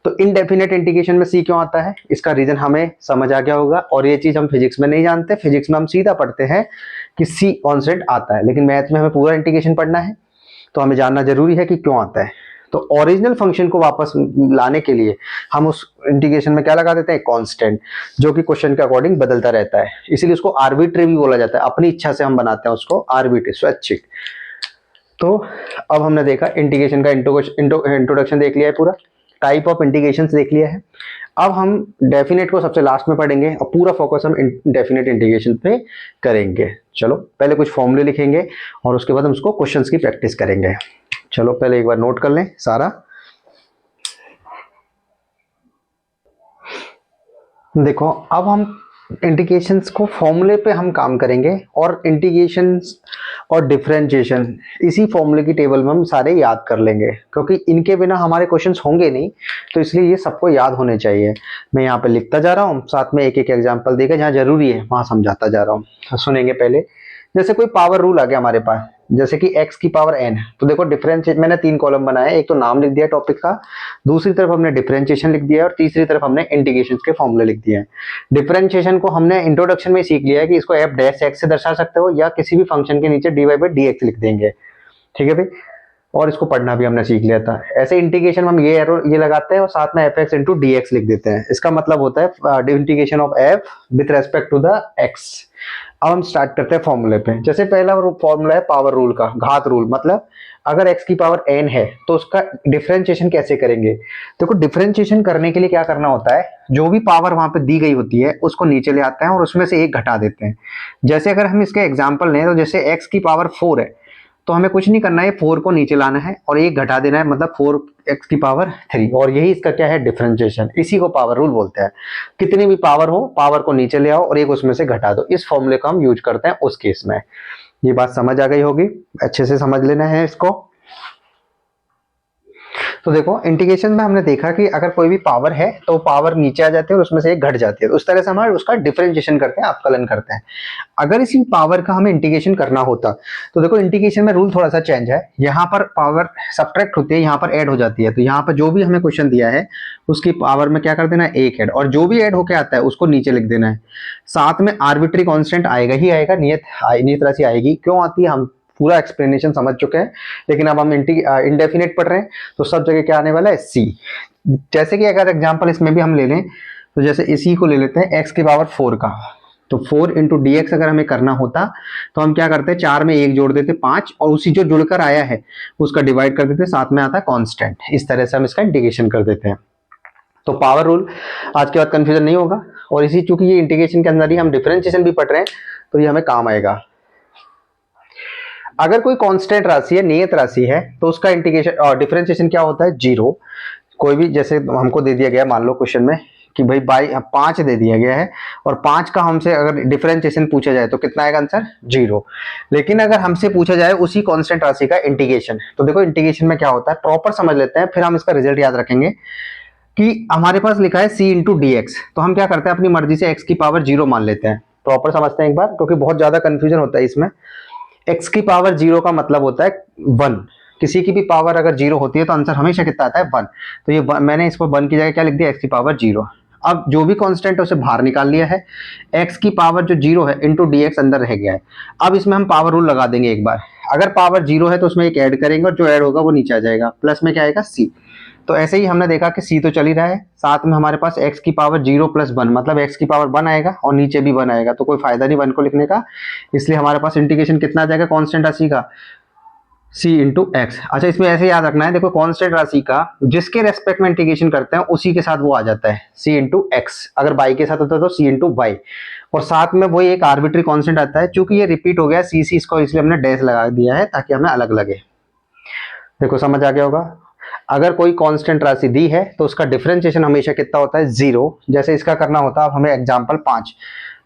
तो इनडेफिनेट इंटीग्रेशन में सी क्यों आता है, इसका रीजन हमें समझ आ गया होगा। और ये चीज हम फिजिक्स में नहीं जानते, फिजिक्स में हम सीधा पढ़ते हैं कि सी कांस्टेंट आता है, लेकिन मैथ में हमें पूरा इंटीग्रेशन पढ़ना है, तो हमें जानना जरूरी है कि क्यों आता है। तो ओरिजिनल फंक्शन को वापस लाने के लिए हम उस इंटीग्रेशन में क्या लगा देते हैं, कांस्टेंट, जो कि क्वेश्चन के अकॉर्डिंग बदलता रहता है, इसीलिए उसको आर्बिट्री भी बोला जाता है। अपनी इच्छा से हम बनाते हैं उसको, आर्बिट्री, स्वैच्छिक। तो अब हमने देखा इंटीग्रेशन का इंट्रोडक्शन देख लिया है, पूरा टाइप ऑफ इंटीग्रेशंस देख लिया है। अब हम डेफिनेट को सबसे लास्ट में पढ़ेंगे और पूरा फोकस हम डेफिनेट इंटीग्रेशन पे करेंगे। चलो पहले कुछ फॉर्मूले लिखेंगे और उसके बाद हम उसको क्वेश्चंस की प्रैक्टिस करेंगे। चलो पहले एक बार नोट कर लें सारा। देखो अब हम इंटीग्रेशंस को फॉर्मूले पे हम काम करेंगे, और इंटीग्रेशंस और डिफरेंशिएशन इसी फॉर्मूले की टेबल में हम सारे याद कर लेंगे, क्योंकि इनके बिना हमारे क्वेश्चंस होंगे नहीं, तो इसलिए ये सबको याद होने चाहिए। मैं यहाँ पे लिखता जा रहा हूँ, साथ में एक एक एग्जांपल देकर जहाँ जरूरी है वहां समझाता जा रहा हूँ। सुनेंगे पहले, जैसे कोई पावर रूल आ गया हमारे पास, जैसे कि x की पावर n, तो देखो डिफरेंशिएट, मैंने 3 कॉलम बनाए, एक तो नाम लिख दिया टॉपिक का, दूसरी तरफ हमने डिफरेंशिएशन लिख दिया है, और तीसरी तरफ हमने इंटीग्रेशन के फॉर्मूले लिख दिए हैं। डिफरेंशिएशन को हमने इंट्रोडक्शन में सीख लिया है कि इसको f डैश x से दर्शा सकते हो, या किसी भी फंक्शन के नीचे dy बाई dx लिख देंगे, ठीक है भाई। और इसको पढ़ना भी हमने सीख लिया था। ऐसे इंटीग्रेशन में हम ये एरो ये लगाते हैं और साथ में fx इंटू dx लिख देते हैं, इसका मतलब होता है integration of f with respect to the x। अब हम स्टार्ट करते हैं फॉर्मूले पे। जैसे पहला फॉर्मूला है पावर रूल का, घात रूल, मतलब अगर x की पावर n है तो उसका डिफरेंशिएशन कैसे करेंगे। देखो डिफरेंशिएशन करने के लिए क्या करना होता है, जो भी पावर वहां पे दी गई होती है उसको नीचे ले आते हैं और उसमें से एक घटा देते हैं। जैसे अगर हम इसके एग्जाम्पल लें तो जैसे x की पावर 4 है, तो हमें कुछ नहीं करना है, 4 को नीचे लाना है और एक घटा देना है, मतलब 4x की पावर 3, और यही इसका क्या है, डिफरेंशिएशन। इसी को पावर रूल बोलते हैं। कितनी भी पावर हो, पावर को नीचे ले आओ और एक उसमें से घटा दो, इस फॉर्मूले को हम यूज करते हैं उस केस में। ये बात समझ आ गई होगी, अच्छे से समझ लेना है इसको। तो देखो इंटीग्रेशन में हमने देखा कि अगर कोई भी पावर है तो पावर नीचे आ जाती है और उसमें से एक घट जाती है, तो उस तरह से हमारे उसका डिफरेंशिएशन करते हैं, अवकलन करते हैं। अगर इसी पावर का हमें इंटीग्रेशन करना होता तो देखो इंटीग्रेशन में रूल थोड़ा सा चेंज है, यहाँ पर पावर सब्ट्रैक्ट होती है, यहाँ पर ऐड हो जाती है। तो यहाँ पर जो भी हमें क्वेश्चन दिया है उसकी पावर में क्या कर देना है, एक ऐड, और जो भी ऐड होके आता है उसको नीचे लिख देना है। साथ में आर्बिट्री कांस्टेंट आएगा ही आएगा, नियत राशि आएगी। क्यों आती है हम पूरा एक्सप्लेनेशन समझ चुके हैं, लेकिन अब हम इंडेफिनेट पढ़ रहे हैं तो सब जगह क्या आने वाला है, सी। जैसे कि अगर एग्जांपल इसमें भी हम ले लें तो जैसे इसी को ले लेते हैं, x की पावर 4 का, तो 4 इंटू डी एक्स अगर हमें करना होता तो हम क्या करते हैं, 4 में 1 जोड़ देते 5, और उसी जो जुड़कर आया है उसका डिवाइड कर देते, साथ में आता है कांस्टेंट। इस तरह से हम इसका इंटीग्रेशन कर देते हैं। तो पावर रूल आज के बाद कंफ्यूजन नहीं होगा, और इसी चूंकि ये इंटीग्रेशन के अंदर ही हम डिफरेंशिएशन भी पढ़ रहे हैं तो ये हमें काम आएगा। अगर कोई कांस्टेंट राशि है, नियत राशि है, तो उसका इंटीग्रेशन और डिफरेंशिएशन क्या होता है, 0। कोई भी, जैसे हमको दे दिया गया मान लो क्वेश्चन में कि भाई 5 दे दिया गया है और 5 का हमसे अगर डिफरेंशिएशन पूछा जाए तो कितना आएगा आंसर, 0। लेकिन अगर हमसे पूछा जाए उसी कांस्टेंट राशि का इंटीग्रेशन, तो देखो इंटीग्रेशन में क्या होता है, प्रॉपर समझ लेते हैं, फिर हम इसका रिजल्ट याद रखेंगे। कि हमारे पास लिखा है c इंटू डी एक्स, तो हम क्या करते हैं, अपनी मर्जी से x की पावर 0 मान लेते हैं। प्रॉपर समझते हैं एक बार, क्योंकि बहुत ज्यादा कंफ्यूजन होता है इसमें। x की पावर 0 का मतलब होता है 1। किसी की भी पावर अगर 0 होती है तो आंसर हमेशा कितना आता है, 1। तो ये मैंने इसको 1 की जगह क्या लिख दिया, x की पावर 0। अब जो भी कांस्टेंट है उसे बाहर निकाल लिया है, x की पावर जो 0 है इंटू डी एक्स अंदर रह गया है। अब इसमें हम पावर रूल लगा देंगे एक बार। अगर पावर 0 है तो उसमें एक ऐड करेंगे और जो ऐड होगा वो नीचे आ जाएगा, प्लस में क्या आएगा, c। तो ऐसे ही हमने देखा कि c तो चल ही रहा है, साथ में हमारे पास x की पावर 0 प्लस 1, मतलब x की पावर 1 आएगा और नीचे भी 1 आएगा, तो कोई फायदा नहीं 1 को लिखने का। इसलिए हमारे पास इंटीग्रेशन कितना आ जाएगा कांस्टेंट राशि का, सी इंटू एक्स। अच्छा, इसमें ऐसे याद रखना है, देखो कांस्टेंट राशि का जिसके रेस्पेक्ट में इंटीग्रेशन करते हैं उसी के साथ वो आ जाता है सी इंटू एक्स। अगर बाई के साथ होता है तो सी इंटू बाई, और साथ में वही एक आर्बिट्री कांस्टेंट आता है। चूंकि ये रिपीट हो गया सी सी, इसको इसलिए हमने डैश लगा दिया है ताकि हमें अलग लगे। देखो समझ आ गया होगा। अगर कोई कांस्टेंट राशि दी है तो उसका डिफरेंशिएशन हमेशा कितना होता है, जीरो। जैसे इसका करना होता है, अब हमें एग्जांपल 5,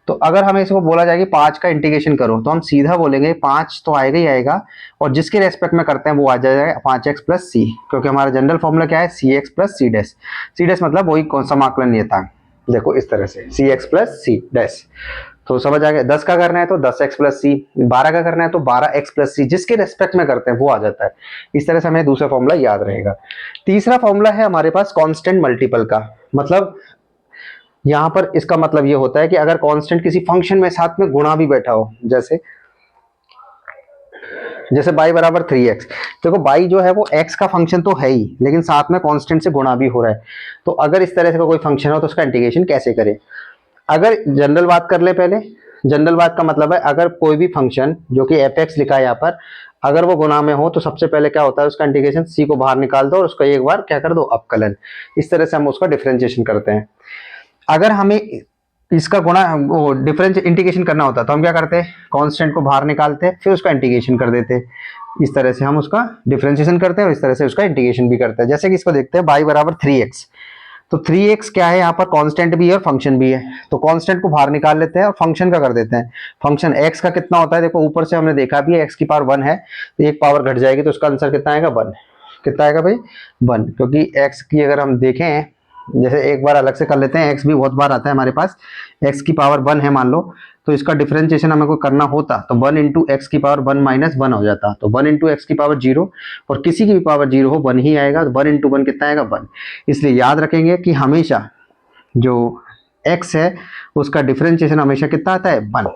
तो अगर हमें इसको बोला जाए कि 5 का इंटीग्रेशन करो तो हम सीधा बोलेंगे 5 तो आएगा ही आएगा, और जिसके रेस्पेक्ट में करते हैं वो आ जाएगा 5x प्लस सी, क्योंकि हमारा जनरल फॉर्मूला क्या है, C X plus C dash. C dash मतलब वही समाकलन नियतांक। देखो इस तरह से C X plus C dash. तो समझ आ गया। 10 का करना है तो 10x प्लस सी, 12 का करना है तो 12x प्लस सी, जिसके रेस्पेक्ट में करते हैं वो आ जाता है। इस तरह से हमें दूसरा फॉर्मूला याद रहेगा। तीसरा फॉर्मूला है हमारे पास कांस्टेंट मल्टीपल का। मतलब यहां पर इसका मतलब ये होता है कि अगर कांस्टेंट किसी फंक्शन में साथ में गुणा भी बैठा हो, जैसे जैसे y बराबर 3x। देखो y जो है वो x का फंक्शन तो है ही, लेकिन साथ में कांस्टेंट से गुणा भी हो रहा है। तो अगर इस तरह से कोई फंक्शन हो तो उसका इंटीग्रेशन कैसे करें। अगर जनरल बात कर ले पहले। जनरल बात का मतलब है अगर कोई भी फंक्शन जो कि एफ लिखा है यहाँ पर, अगर वो गुणा में हो तो सबसे पहले क्या होता है, उसका इंटीग्रेशन सी को बाहर निकाल दो और उसका एक बार क्या कर दो, अवकलन। इस तरह से हम उसका डिफरेंशिएशन करते हैं। अगर हमें इसका गुणा वो डिफरेंस इंटीग्रेशन करना होता तो हम क्या करते हैं, कांस्टेंट को बाहर निकालते हैं फिर उसका इंटीग्रेशन कर देते हैं। इस तरह से हम उसका डिफरेंशिएशन करते हैं और इस तरह से उसका इंटीग्रेशन भी करते हैं। जैसे कि इसको देखते हैं, y बराबर 3x। तो 3x क्या है, यहाँ पर कांस्टेंट भी है और फंक्शन भी है। तो कांस्टेंट को बाहर निकाल लेते हैं और फंक्शन का कर देते हैं। फंक्शन x का कितना होता है, देखो ऊपर से हमने देखा भी है x की पावर 1 है, तो एक पावर घट जाएगी तो उसका आंसर कितना आएगा, 1। कितना आएगा भाई, 1। क्योंकि x की अगर हम देखें, जैसे एक बार अलग से कर लेते हैं, x भी बहुत बार आता है हमारे पास, x की पावर 1 है मान लो, तो इसका डिफरेंशिएशन हमें को करना होता तो 1 इंटू एक्स की पावर 1 माइनस 1 हो जाता। तो 1 इंटू एक्स की पावर 0, और किसी की भी पावर 0 हो 1 ही आएगा। तो 1 इंटू 1 कितना आएगा, 1। इसलिए याद रखेंगे कि हमेशा जो x है उसका डिफरेंशिएशन हमेशा कितना आता है, 1।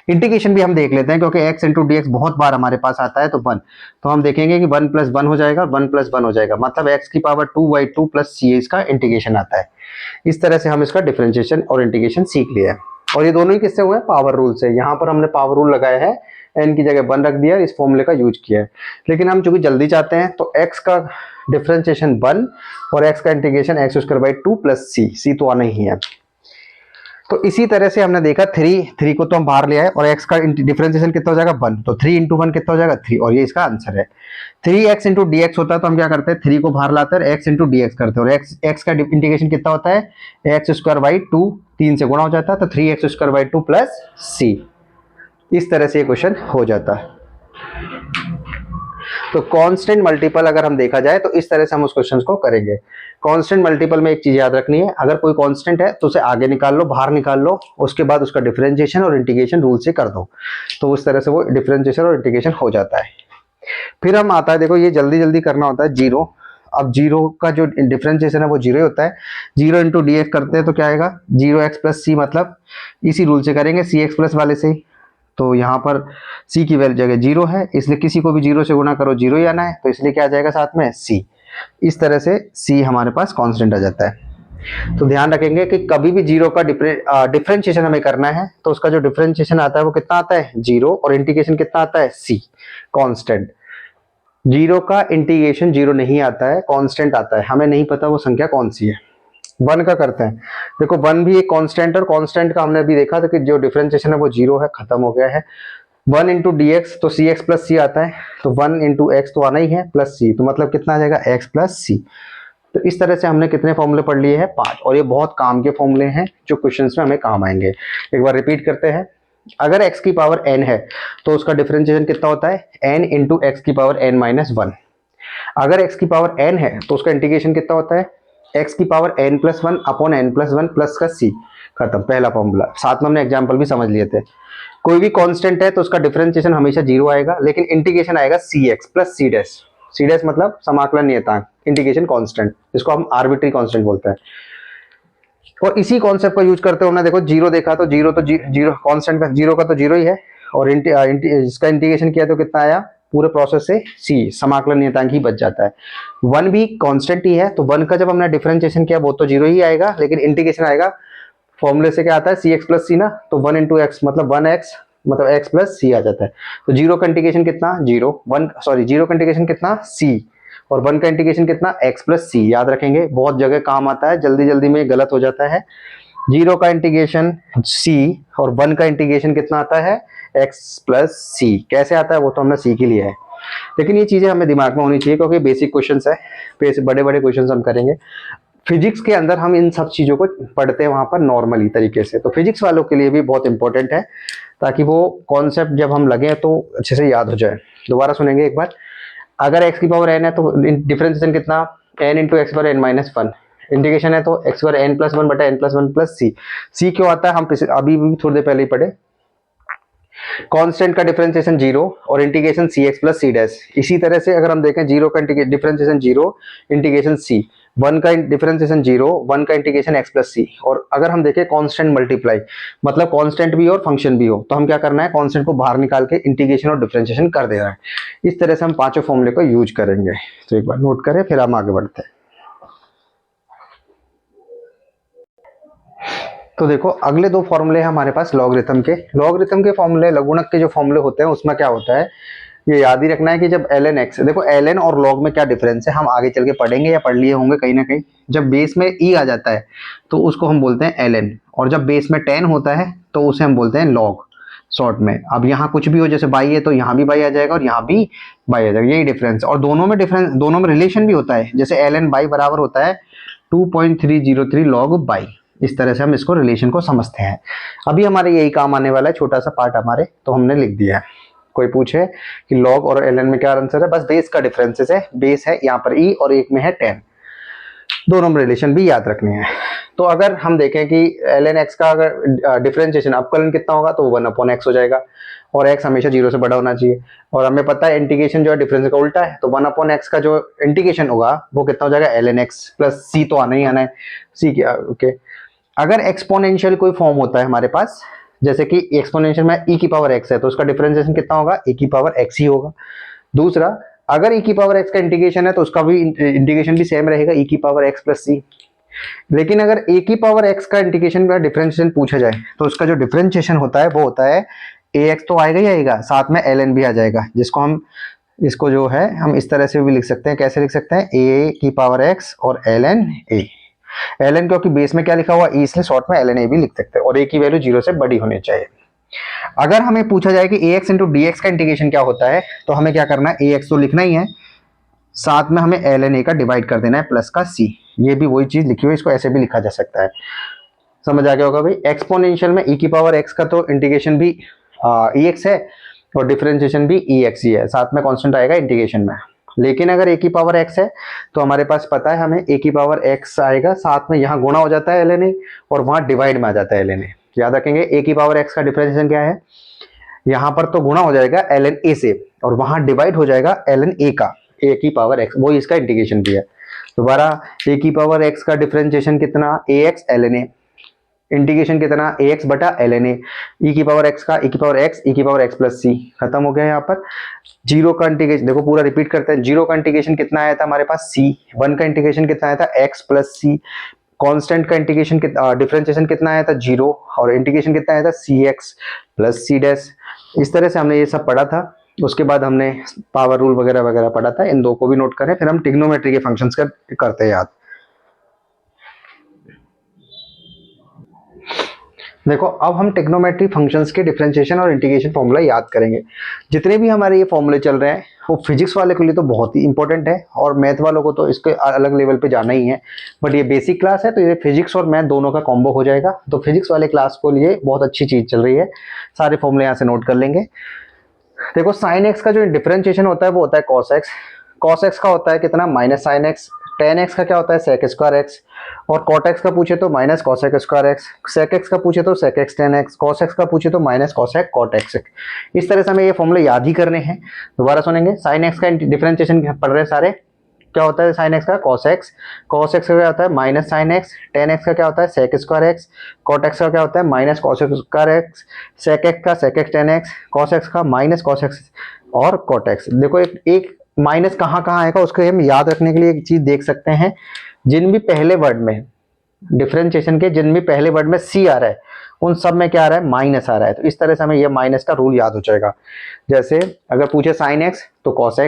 इंटीग्रेशन भी हम देख लेते हैं, क्योंकि x इंटू डी बहुत बार हमारे पास आता है तो 1। तो हम देखेंगे कि 1 प्लस 1 हो जाएगा, 1 प्लस 1 हो जाएगा, मतलब x की पावर 2/2 प्लस सी इसका इंटीग्रेशन आता है। इस तरह से हम इसका डिफरेंशिएशन और इंटीग्रेशन सीख लिया है। और ये दोनों ही किससे हुए हैं, पावर रूल से। यहाँ पर हमने पावर रूल लगाया है, n की जगह 1 रख दिया, इस फॉर्मूले का यूज किया है। लेकिन हम चूंकि जल्दी चाहते हैं तो x का डिफरेंशिएशन 1 और x का इंटीग्रेशन x² प्लस सी तो आना ही है। तो इसी तरह से हमने देखा 3 को तो हम बाहर ले आए और x का डिफरेंशिएशन कितना हो जाएगा, 1। तो 3 इंटू 1 कितना हो जाएगा, 3, और ये इसका आंसर है। 3x इंटू डी होता है तो हम क्या करते हैं, 3 को बाहर लाते हैं, x इंटू डी करते हैं, और x का इंटीग्रेशन कितना होता है, x²/2, 3 से गुणा हो जाता है तो 3x² प्लस सी। इस तरह से ये क्वेश्चन हो जाता है। तो कांस्टेंट मल्टीपल अगर हम देखा जाए तो इस तरह से हम उस क्वेश्चन को करेंगे। कांस्टेंट मल्टीपल में एक चीज याद रखनी है, अगर कोई कांस्टेंट है तो उसे आगे निकाल लो, बाहर निकाल लो, उसके बाद उसका डिफरेंशिएशन और इंटीग्रेशन रूल से कर दो, तो उस तरह से वो डिफरेंशिएशन और इंटीग्रेशन हो जाता है। फिर हम आता है, देखो ये जल्दी जल्दी करना होता है, जीरो। अब जीरो का जो डिफरेंशिएशन है वो जीरो ही होता है। 0 इंटू डी करते हैं तो क्या आएगा, 0x प्लस सी, मतलब इसी रूल से करेंगे, सी एक्स प्लस वाले से ही। तो यहाँ पर c की वैल्यू जगह 0 है, इसलिए किसी को भी 0 से गुणा करो 0 ही आना है, तो इसलिए क्या आ जाएगा साथ में c। इस तरह से c हमारे पास कांस्टेंट आ जाता है। तो ध्यान रखेंगे कि कभी भी 0 का डिफरेंशिएशन हमें करना है तो उसका जो डिफरेंशिएशन आता है वो कितना आता है, 0, और इंटीग्रेशन कितना आता है, c कांस्टेंट। 0 का इंटीग्रेशन 0 नहीं आता है, कांस्टेंट आता है, हमें नहीं पता वो संख्या कौन सी है। 1 का करते हैं, देखो 1 भी एक कांस्टेंट, और कांस्टेंट का हमने अभी देखा था कि जो डिफरेंशिएशन है वो 0 है, खत्म हो गया है। 1 इंटू डी तो सी एक्स प्लस सी आता है, तो 1 इंटू एक्स तो आना ही है, प्लस सी, तो मतलब कितना आ जाएगा, x प्लस सी। तो इस तरह से हमने कितने फॉर्मूले पढ़ लिए हैं, 5, और ये बहुत काम के फॉर्मूले हैं जो क्वेश्चंस में हमें काम आएंगे। एक बार रिपीट करते हैं, अगर x की पावर n है तो उसका डिफरेंशिएशन कितना होता है, n इंटू एक्स की पावर n माइनस 1। अगर x की पावर n है तो उसका इंटीग्रेशन कितना होता है, x की power n plus 1 upon n plus 1 plus का c, खत्म, पहला फॉर्मूला। साथ में हमने एग्जाम्पल भी समझ लिए थे। कोई भी कांस्टेंट है तो उसका डिफरेंशिएशन हमेशा 0 आएगा, लेकिन इंटीग्रेशन आएगा C X plus C dash. C dash मतलब समाकलन नियतांक, इंटीग्रेशन कांस्टेंट, इसको हम आर्बिट्री कांस्टेंट बोलते हैं। और इसी कॉन्सेप्ट का यूज करते हुए हमने देखो 0 देखा तो 0 कांस्टेंट का 0 का तो 0 ही है, और इसका इंटीग्रेशन किया तो कितना आया, पूरे प्रोसेस से c समाकलन नियतांक ही बच जाता है। 1 भी कांस्टेंट ही है, तो 1 का जब हमने डिफरेंशिएशन किया वो तो 0 ही आएगा, लेकिन इंटीग्रेशन आएगा, फॉर्मूले से क्या आता है, सी एक्स प्लस सी ना, तो 1 इंटू एक्स मतलब 1x मतलब x प्लस सी आ जाता है। तो जीरो का इंटीग्रेशन कितना, जीरो, वन सॉरी जीरो का इंटीग्रेशन कितना c, और वन का इंटीग्रेशन कितना x प्लस सी। याद रखेंगे, बहुत जगह काम आता है, जल्दी जल्दी में गलत हो जाता है। जीरो का इंटीग्रेशन c और वन का इंटीग्रेशन कितना आता है x प्लस सी। कैसे आता है वो तो हमने सीख ही लिया है, लेकिन ये चीजें हमें दिमाग में होनी चाहिए क्योंकि बेसिक क्वेश्चंस है, बड़े बड़े क्वेश्चंस हम करेंगे। फिजिक्स के अंदर हम इन सब चीजों को पढ़ते हैं वहां पर नॉर्मली तरीके से, तो फिजिक्स वालों के लिए भी बहुत इंपॉर्टेंट है ताकि वो कॉन्सेप्ट जब हम लगे तो अच्छे से याद हो जाए। दोबारा सुनेंगे एक बार। अगर x की पावर n है तो डिफरेंशिएशन कितना, n into x power n minus one. Integration है तो x power n plus one बटा n प्लस वन प्लस सी। सी क्यों आता है हम अभी भी थोड़ी देर पहले ही पढ़े। कांस्टेंट का डिफरेंशिएशन जीरो और इंटीग्रेशन सी एक्स प्लस सी डैश। इसी तरह से अगर हम देखें जीरो का डिफरेंशिएशन जीरो, इंटीग्रेशन सी, वन का डिफरेंशिएशन जीरो, वन का इंटीग्रेशन एक्स प्लस सी। और अगर हम देखें कांस्टेंट मल्टीप्लाई, मतलब कांस्टेंट भी हो और फंक्शन भी हो, तो हम क्या करना है, कांस्टेंट को बाहर निकाल के इंटीग्रेशन और डिफरेंशिएशन कर देना है। इस तरह से हम पांचों फॉर्मूले को यूज करेंगे। तो एक बार नोट करें फिर हम आगे बढ़ते हैं। तो देखो अगले दो फॉर्मूले हैं हमारे पास लॉगरिथम के। लॉगरिथम के फॉर्मूले, लघुगणक के जो फॉर्मूले होते हैं उसमें क्या होता है, ये याद ही रखना है कि जब ln x, देखो ln और log में क्या डिफरेंस है हम आगे चल के पढ़ेंगे या पढ़ लिए होंगे कहीं ना कहीं। जब बेस में e आ जाता है तो उसको हम बोलते हैं ln, और जब बेस में 10 होता है तो उसे हम बोलते हैं log शॉर्ट में। अब यहाँ कुछ भी हो, जैसे बाई है तो यहाँ भी बाई आ जाएगा और यहाँ भी बाई आ जाएगा, यही डिफरेंस। और दोनों में डिफरेंस, दोनों में रिलेशन भी होता है, जैसे ln बाई बराबर होता है 2.303 log बाई। इस तरह से हम इसको रिलेशन को समझते हैं। अभी हमारे यही काम आने वाला है, छोटा सा पार्ट हमारे, तो हमने लिख दिया है। कोई पूछे कि log और ln में क्या आंसर है, बस बेस का डिफरेंसेस है, बेस है यहाँ पर e और एक में है 10, दोनों में रिलेशन भी याद रखने हैं। तो अगर हम देखें कि ln x का अगर डिफरेंशिएशन अवकलन कितना होगा तो 1/x हो जाएगा, और x हमेशा जीरो से बड़ा होना चाहिए। और हमें पता है इंटीग्रेशन जो है डिफरेंस का उल्टा है, तो 1/x का जो इंटीग्रेशन होगा वो कितना हो जाएगा, ln x प्लस c, तो आना ही आना है c क्या, ओके। अगर एक्सपोनेंशियल कोई फॉर्म होता है हमारे पास, जैसे कि एक्सपोनेंशियल में e की पावर x है तो उसका डिफरेंशिएशन कितना होगा, e की पावर x ही होगा। दूसरा, अगर e की पावर x का इंटीग्रेशन है तो उसका भी इंटीग्रेशन भी सेम रहेगा, e की पावर x प्लस सी। लेकिन अगर a की पावर x का इंटीग्रेशन का डिफरेंशिएशन पूछा जाए तो उसका जो डिफरेंशिएशन होता है वो होता है ax, तो आएगा ही आएगा, साथ में ln भी आ जाएगा, जिसको हम इसको जो है हम इस तरह से भी लिख सकते हैं। कैसे लिख सकते हैं, a की पावर x और ln a। ln क्योंकि बेस में क्या लिखा हुआ e, इसलिए शॉर्ट में ln a भी लिख सकते हैं, और a की वैल्यू जीरो से बड़ी होनी चाहिए। अगर हमें पूछा जाए कि ax इंटू dx का इंटीग्रेशन क्या होता है, तो हमें क्या करना है, ax तो लिखना ही है, साथ में हमें ln a का डिवाइड कर देना है प्लस का c। ये भी वही चीज लिखी हुई, इसको ऐसे भी लिखा जा सकता है। समझ आ गया होगा भाई। एक्सपोनेंशियल में e की पावर x का तो इंटीग्रेशन भी ex है और डिफरेंशिएशन भी ex ही है, साथ में कांस्टेंट आएगा इंटीग्रेशन में। लेकिन अगर a की पावर x है तो हमारे पास पता है हमें a की पावर x आएगा, साथ में यहाँ गुणा हो जाता है ln a और वहां डिवाइड में आ जाता है ln a। याद रखेंगे a की पावर x का डिफरेंशिएशन क्या है, यहाँ पर तो गुणा हो जाएगा ln a से और वहां डिवाइड हो जाएगा ln a का, a की पावर x, वही इसका इंटीग्रेशन भी है। दोबारा, a की पावर x का डिफरेंशिएशन कितना, ax ln a, इंटीग्रेशन कितना, ax बटा ln a, e की पावर x का e की पावर x, e की पावर x प्लस सी। खत्म हो गया यहाँ पर। जीरो का इंटीग्रेशन देखो पूरा रिपीट करते हैं। जीरो का इंटीग्रेशन कितना आया था हमारे पास c, वन का इंटीग्रेशन कितना आया था x प्लस सी, कांस्टेंट का इंटीग्रेशन डिफरेंशिएशन कितना आया था जीरो, और इंटीग्रेशन कितना आया था cx प्लस सी डैश। इस तरह से हमने ये सब पढ़ा था। उसके बाद हमने पावर रूल वगैरह वगैरह पढ़ा था, इन दो को भी नोट करें। फिर हम ट्रिग्नोमेट्री के फंक्शंस करते हैं याद। देखो अब हम ट्रिग्नोमेट्री फंक्शंस के डिफरेंशिएशन और इंटीग्रेशन फॉर्मूला याद करेंगे। जितने भी हमारे ये फॉर्मूले चल रहे हैं वो फिजिक्स वाले के लिए तो बहुत ही इंपॉर्टेंट है, और मैथ वालों को तो इसके अलग लेवल पे जाना ही है। बट ये बेसिक क्लास है तो ये फिजिक्स और मैथ दोनों का कॉम्बो हो जाएगा। तो फिजिक्स वाले क्लास को लिए बहुत अच्छी चीज चल रही है, सारे फॉर्मूले यहाँ से नोट कर लेंगे। देखो साइन एक्स का जो डिफरेंशिएशन होता है वो होता है कॉस एक्स। कॉस एक्स का होता है कितना, minus sine x. Tan x का क्या होता है, सेक स्क्वायर एक्स। और कॉट एक्स का पूछे तो minus cosec square x. Sec x का पूछे तो sec x tan x. Cos x का पूछे तो माइनस कॉसेक कॉट एक्स। इस तरह से हमें ये फॉर्मूले याद ही करने हैं। दोबारा सुनेंगे, साइन एक्स का डिफरेंशिएशन पढ़ रहे हैं सारे। क्या होता है साइन एक्स का, कॉस एक्स। कॉस एक्स का क्या होता है, minus sine x. Tan x का क्या होता है, sec square x. Cot x का क्या होता है, minus cosec square x. Sec x का sec x tan x. Cos x का माइनस कॉस एक्स और कॉट एक्स। देखो एक माइनस कहाँ कहाँ आएगा उसको हम याद रखने के लिए एक चीज देख सकते हैं। जिन भी पहले वर्ड में डिफरेंशिएशन के जिनमें पहले वर्ड में सी आ रहा है उन सब में क्या आ रहा है, माइनस आ रहा है। तो इस तरह से हमें ये माइनस का रूल याद हो जाएगा। जैसे अगर पूछे साइन एक्स तो cos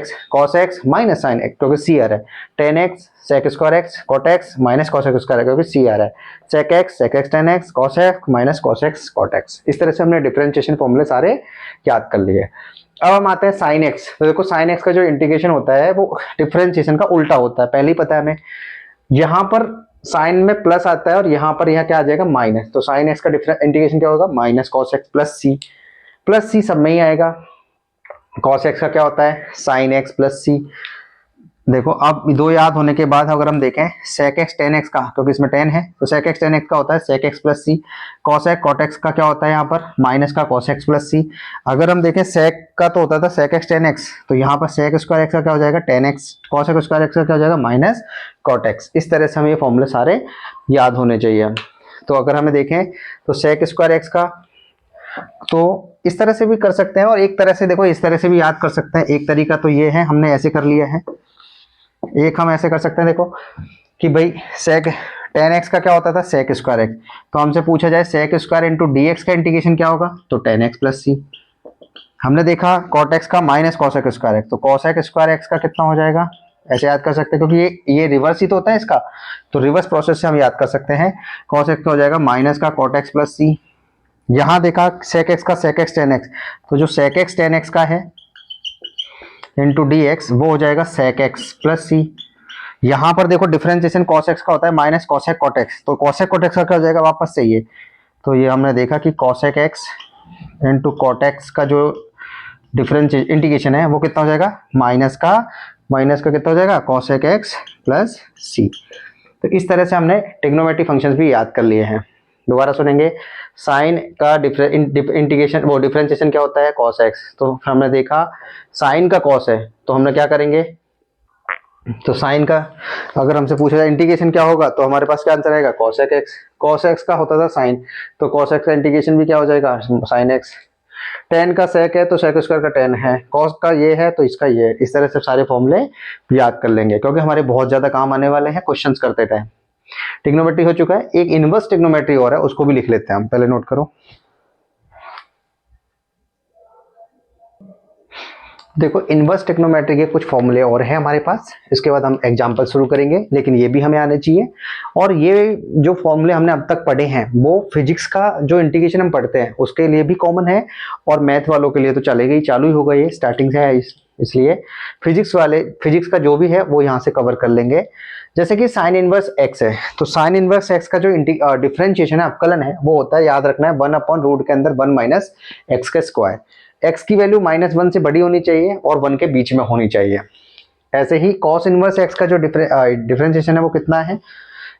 x minus sine x क्योंकि सी आ रहा है, tan x sec square x cot x minus cos x square क्योंकि सी आ रहा है, sec x tan x cos x minus cos x cot x. इस तरह से हमने डिफरेंशिएशन फॉर्मूले सारे याद कर लिए। अब हम आते हैं साइन एक्स। तो देखो साइन एक्स का जो इंटीग्रेशन होता है वो डिफरेंशिएशन का उल्टा होता है, पहले ही पता है हमें। यहां पर साइन में प्लस आता है और यहां पर यह क्या आ जाएगा, माइनस। तो साइन एक्स का इंटीग्रेशन क्या होगा, माइनस कॉस एक्स प्लस सी सब में ही आएगा। कॉस एक्स का क्या होता है, साइन एक्स प्लस सी। देखो अब दो याद होने के बाद अगर हम देखें सेक एक्स टेन एक्स का, क्योंकि इसमें टेन है तो सेक एक्स टेन एक्स का होता है सेक एक्स प्लस सी। कॉस एक्स कॉट एक्स का क्या होता है यहाँ पर, माइनस का कॉस एक्स प्लस सी। अगर हम देखें सेक का तो होता था सेक एक्स टेन एक्स, तो यहाँ पर सेक स्क्वायर एक्स का क्या हो जाएगा, ten x. Cos x square x का क्या हो जाएगा, माइनस कॉट एक्स। इस तरह से हमें ये फॉर्मूले सारे याद होने चाहिए। तो अगर हमें देखें तो सेक स्क्वायर एक्स का तो इस तरह से भी कर सकते हैं और एक तरह से देखो इस तरह से भी याद कर सकते हैं। एक तरीका तो ये है, हमने ऐसे कर लिया है। एक हम ऐसे कर सकते हैं देखो कि भाई सेक टेन एक्स का क्या होता था, सेक स्क्वायर एक्स। तो हमसे पूछा जाए sec square into d x का इंटीग्रेशन क्या होगा, तो टेन एक्स प्लस सी। हमने देखा कॉट एक्स का minus cos x square x, तो कॉस एक्स स्क्वायर एक्स का कितना हो जाएगा, ऐसे याद कर सकते हैं क्योंकि ये रिवर्स ही तो होता है इसका, तो रिवर्स प्रोसेस से हम याद कर सकते हैं। कॉस एक्स का हो जाएगा माइनस का कॉट एक्स प्लस सी। यहां देखा सेक एक्स का सेक एक्स टेन एक्स, तो जो सेक एक्स टेन एक्स का है इंटू डी एक्स वो हो जाएगा सेक एक्स प्लस सी। यहां पर देखो डिफरेंशिएशन cos x का होता है माइनस cosec cot x, तो cosec cot x का क्या हो जाएगा वापस से ये। तो ये हमने देखा कि cosec x into cot x का जो डिफरेंस इंटीग्रेशन है वो कितना हो जाएगा, माइनस का कितना हो जाएगा, cosec x प्लस सी। तो इस तरह से हमने ट्रिग्नोमेट्री फंक्शंस भी याद कर लिए हैं। दोबारा सुनेंगे, साइन का इंटीग्रेशन वो डिफरेंशिएशन क्या होता है, cos x। तो हमने देखा साइन का cos है तो हमने क्या करेंगे, तो साइन का अगर हमसे पूछा जाए इंटीग्रेशन क्या होगा तो हमारे पास क्या आंसर आएगा, cos x का होता था साइन, तो cos x का इंटीग्रेशन भी क्या हो जाएगा, साइन x। टेन का सेक है तो सेक स्क्वायर का टेन है, कॉस का ये है तो इसका ये है। इस तरह से सारे फॉर्मूले याद कर लेंगे क्योंकि हमारे बहुत ज्यादा काम आने वाले हैं क्वेश्चंस करते टाइम। ट्रिग्नोमेट्री हो चुका है, एक इनवर्स ट्रिग्नोमेट्री और है उसको भी लिख लेते हैं हम, पहले नोट करो। देखो इनवर्स ट्रिग्नोमेट्री के कुछ फॉर्मूले और हैं हमारे पास, इसके बाद हम एग्जांपल शुरू करेंगे, लेकिन ये भी हमें आने चाहिए। और ये जो फॉर्मूले हमने अब तक पढ़े हैं वो फिजिक्स का जो इंटीग्रेशन हम पढ़ते हैं उसके लिए भी कॉमन है और मैथ वालों के लिए तो चलेगा ही, चालू ही होगा, ये स्टार्टिंग से है इसलिए फिजिक्स का जो भी है वो यहाँ से कवर कर लेंगे। जैसे कि साइन इनवर्स एक्स है, तो साइन इनवर्स एक्स का जो डिफरेंशिएशन है अवकलन है वो होता है, याद रखना है, वन अपॉन रूट के अंदर वन माइनस एक्स का स्क्वायर। एक्स की वैल्यू -1 से बड़ी होनी चाहिए और 1 के बीच में होनी चाहिए। ऐसे ही कॉस इनवर्स एक्स का जो डिफरेंशिएशन है वो कितना है,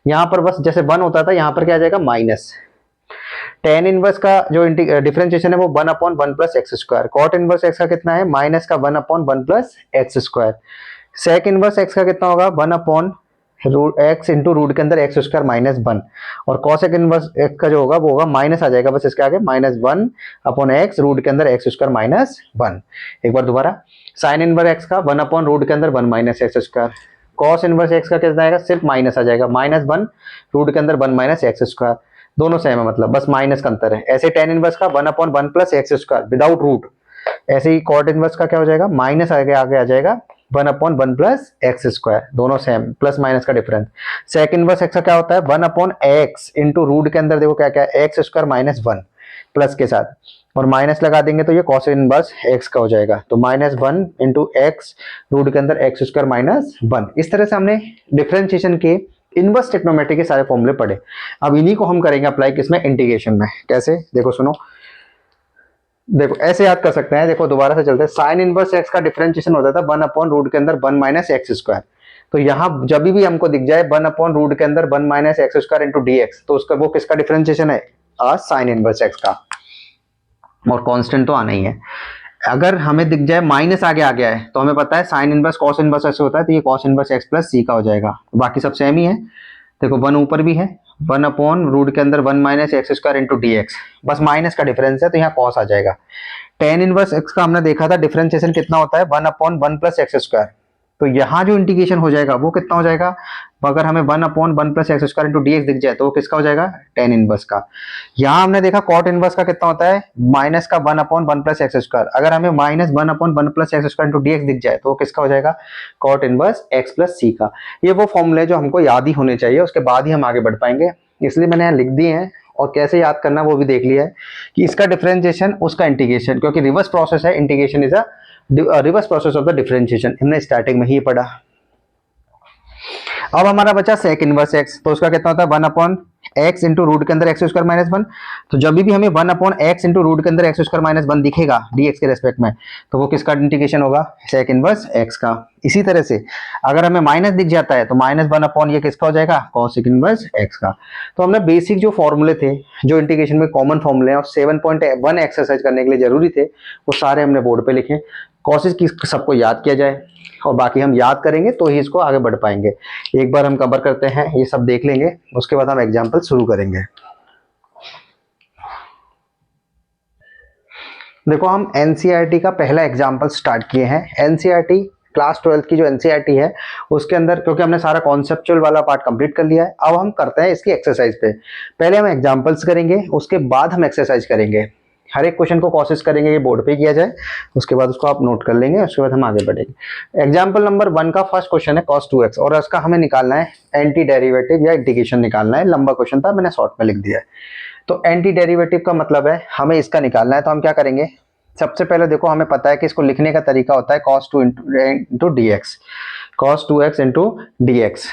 यहाँ पर बस जैसे 1 होता था यहाँ पर क्या आ जाएगा माइनस। टेन इनवर्स का जो डिफरेंशिएशन है वो 1 upon 1 plus x square. Cot inverse x का कितना है, माइनस का 1 upon 1 plus x square. Sec inverse x का कितना होगा, 1 upon root x into root के अंदर एक्स स्क्वायर माइनस 1। और कॉसेक इनवर्स एक्स का जो होगा वो होगा माइनस आ जाएगा बस इसके आगे, -1 अपॉन एक्स रूट के अंदर एक्स स्क्वायर माइनस 1। एक बार दोबारा, साइन इनवर्स एक्स का 1 अपॉन रूट के अंदर 1 minus x square. Cos inverse x का कितना आएगा, सिर्फ माइनस आ जाएगा, -1 रूट के अंदर 1 माइनस एक्स स्क्वायर। दोनों सेम है मतलब बस माइनस का अंतर है। ऐसे टेन इनवर्स का 1 upon 1 plus x square without root. ऐसे ही कॉट इनवर्स का क्या हो जाएगा, माइनस आगे आगे आ जाएगा 1 अपॉन 1 प्लस एक्स स्क्वायर, दोनों सेम, प्लस माइनस का डिफरेंस। सेक इनवर्स एक्स का क्या होता है, 1 अपॉन एक्स इंटू रूट के अंदर देखो क्या क्या है, एक्स स्क्वायर माइनस 1 प्लस के साथ, और माइनस लगा देंगे तो ये कॉस इनवर्स एक्स का हो जाएगा। तो -1 इंटू एक्स रूट के अंदर एक्स स्क्वायर माइनस 1। इस तरह से हमने डिफरेंशिएशन के इनवर्स ट्रिग्नोमेट्री के सारे फॉर्मूले पढ़े। अब इन्हीं को हम करेंगे अप्लाई किसमें, इंटीग्रेशन में। कैसे, देखो सुनो, देखो ऐसे याद कर सकते हैं। देखो दोबारा से चलते हैं, साइन इनवर्स एक्स का डिफरेंशिएशन होता था 1 अपॉन रूट के अंदर 1 माइनस एक्स स्क्वायर। तो यहाँ जब भी हमको दिख जाए 1 अपॉन रूट के अंदर 1 minus x square into d x, तो उसका वो किसका डिफरेंशिएशन है, साइन इनवर्स एक्स का, और कांस्टेंट तो आना ही है। अगर हमें दिख जाए माइनस आगे आ गया है तो हमें पता है साइन इनवर्स कॉस इनवर्स ऐसे होता है, तो ये कॉस इनवर्स एक्स प्लस सी का हो जाएगा। बाकी सब सेम ही है। देखो 1 ऊपर भी है, 1 अपॉन रूट के अंदर 1 minus x square into d x, बस माइनस का डिफरेंस है तो यहाँ कॉस आ जाएगा। टेन इनवर्स एक्स का हमने देखा था डिफरेंशिएशन कितना होता है, 1 अपॉन 1 प्लस एक्स स्क्वायर। तो यहाँ जो इंटीग्रेशन हो जाएगा वो कितना हो जाएगा, अगर हमें 1/1 + x² × dx दिख जाए तो वो किसका हो जाएगा, tan इनवर्स का। यहाँ हमने देखा cot इनवर्स का कितना होता है, माइनस का 1/1 + x²। अगर हमें -1/1 + x² × dx दिख जाए तो वो किसका हो जाएगा, cot इनवर्स x + c का। ये वो फॉर्मूले जो हमको याद ही होने चाहिए, उसके बाद ही हम आगे बढ़ पाएंगे, इसलिए मैंने यहाँ लिख दिए हैं। और कैसे याद करना वो भी देख लिया है कि इसका डिफरेंशिएशन उसका इंटीग्रेशन, क्योंकि रिवर्स प्रोसेस है, integration is a reverse process of the differentiation, हमने स्टार्टिंग में ही पढ़ा। अब हमारा बचा सेक इनवर्स एक्स, तो उसका कितना होता है 1/x इंटू रूट के अंदर x² - 1। तो जब भी हमें 1/x इंटू रूट के अंदर x² - 1 दिखेगा dx के रेस्पेक्ट में, तो वो किसका इंटीग्रेशन होगा, सेक इनवर्स x का। इसी तरह से अगर हमें माइनस दिख जाता है तो -1/, ये किसका हो जाएगा, कॉसेक इनवर्स x का। तो हमने बेसिक जो फॉर्मूले थे, जो इंटीग्रेशन में कॉमन फॉर्मूले हैं और 7.1 एक्सरसाइज करने के लिए जरूरी थे, वो सारे हमने बोर्ड पे लिखे। कोशिश की सबको याद किया जाए, और बाकी हम याद करेंगे तो ही इसको आगे बढ़ पाएंगे। एक बार हम कवर करते हैं, ये सब देख लेंगे, उसके बाद हम एग्जाम्पल शुरू करेंगे। देखो हम एनसीईआरटी का पहला एग्जाम्पल स्टार्ट किए हैं। एनसीईआरटी क्लास 12 की जो एनसीईआरटी है उसके अंदर, क्योंकि हमने सारा कॉन्सेप्चुअल वाला पार्ट कंप्लीट कर लिया है, अब हम करते हैं इसकी एक्सरसाइज पे। पहले हम एग्जाम्पल्स करेंगे, उसके बाद हम एक्सरसाइज करेंगे। हर एक क्वेश्चन को कोशिश करेंगे ये बोर्ड पे किया जाए, उसके बाद उसको आप नोट कर लेंगे, उसके बाद हम आगे बढ़ेंगे। एग्जाम्पल नंबर 1 का फर्स्ट क्वेश्चन है cos 2x, और उसका हमें निकालना है एंटी डेरिवेटिव या इंटीग्रेशन निकालना है। लंबा क्वेश्चन था, मैंने शॉर्ट में लिख दिया है। तो एंटी डेरिवेटिव का मतलब है हमें इसका निकालना है, तो हम क्या करेंगे, सबसे पहले देखो हमें पता है कि इसको लिखने का तरीका होता है cos 2 into dx, cos 2x into dx।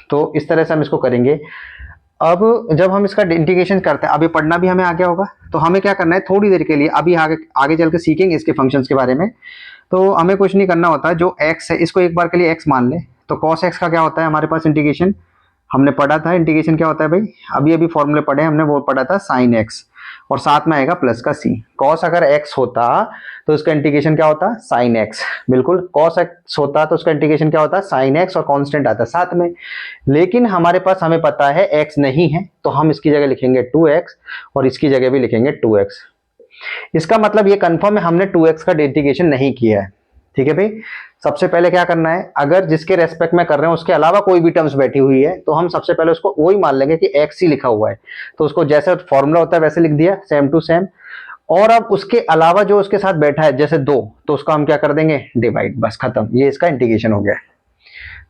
तो इस तरह से हम इसको करेंगे। अब जब हम इसका इंटीग्रेशन करते हैं, अभी पढ़ना भी हमें आ गया होगा, तो हमें क्या करना है थोड़ी देर के लिए, अभी आगे आगे चल के सीखेंगे इसके फंक्शंस के बारे में। तो हमें कुछ नहीं करना होता, जो x है इसको एक बार के लिए x मान ले। तो cos x का क्या होता है हमारे पास इंटीग्रेशन, हमने पढ़ा था इंटीग्रेशन क्या होता है भाई, अभी अभी फॉर्मूले पढ़े हमने, वो पढ़ा था sin x, और साथ में आएगा प्लस का c। cos अगर x होता तो उसका इंटीग्रेशन क्या होता, sin x। बिल्कुल, cos x होता तो उसका इंटीग्रेशन क्या होता, sin x, और कांस्टेंट आता साथ में। लेकिन हमारे पास हमें पता है x नहीं है, तो हम इसकी जगह लिखेंगे 2x, और इसकी जगह भी लिखेंगे 2x। इसका मतलब ये कंफर्म है हमने 2x का इंटीग्रेशन नहीं किया है। ठीक है भाई, सबसे पहले क्या करना है, अगर जिसके रेस्पेक्ट में कर रहे हैं उसके अलावा कोई भी टर्म्स बैठी हुई है, तो हम सबसे पहले उसको वही मान लेंगे कि x ही लिखा हुआ है, तो उसको जैसे फॉर्मूला होता है वैसे लिख दिया, सेम टू सेम। और अब उसके अलावा जो उसके साथ बैठा है जैसे 2, तो उसका हम क्या कर देंगे, डिवाइड, बस खत्म, ये इसका इंटीग्रेशन हो गया।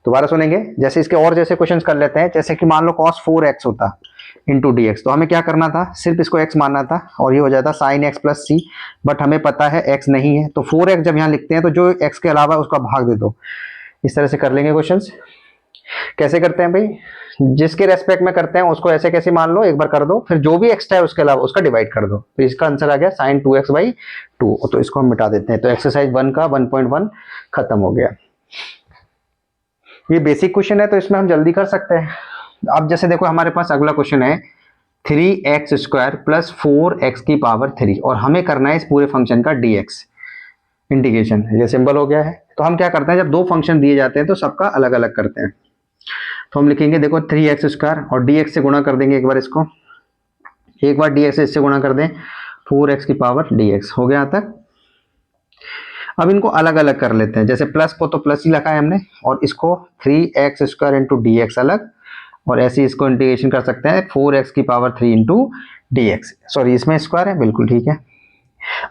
दोबारा सुनेंगे, जैसे इसके और जैसे क्वेश्चंस कर लेते हैं, जैसे कि मान लो cos 4x होता इंटू dx, तो हमें क्या करना था, सिर्फ इसको x मानना था और ये हो जाता sin x plus c। But हमें पता है x नहीं है, तो 4x जब यहाँ लिखते हैं तो जो x के अलावा उसका भाग दे दो। इस तरह से कर लेंगे क्वेश्चंस। कैसे करते हैं भाई, जिसके रेस्पेक्ट में करते हैं उसको ऐसे कैसे मान लो, एक बार कर दो, फिर जो भी एक्स्ट्रा है उसके अलावा उसका डिवाइड कर दो, तो इसका आंसर आ गया sin 2x/2। तो इसको हम मिटा देते हैं, तो एक्सरसाइज 1 का 1.1 खत्म हो गया। ये बेसिक क्वेश्चन है तो इसमें हम जल्दी कर सकते हैं। अब जैसे देखो हमारे पास अगला क्वेश्चन है 3x² प्लस 4x⁻3, और हमें करना है इस पूरे फंक्शन का dx इंटीग्रेशन। ये सिंबल हो गया है, तो हम क्या करते हैं, जब दो फंक्शन दिए जाते हैं तो सबका अलग अलग करते हैं। तो हम लिखेंगे देखो 3x² और dx से गुणा कर देंगे, एक बार इसको, एक बार dx से इससे गुणा कर दें, 4x⁻dx हो गया यहाँ तक। अब इनको अलग अलग कर लेते हैं, जैसे प्लस को तो प्लस ही लिखा है हमने, और इसको 3x² इंटू dx अलग, और ऐसे इसको इंटीग्रेशन कर सकते हैं 4x⁻3 इंटू dx। सॉरी, इसमें स्क्वायर है, बिल्कुल ठीक है।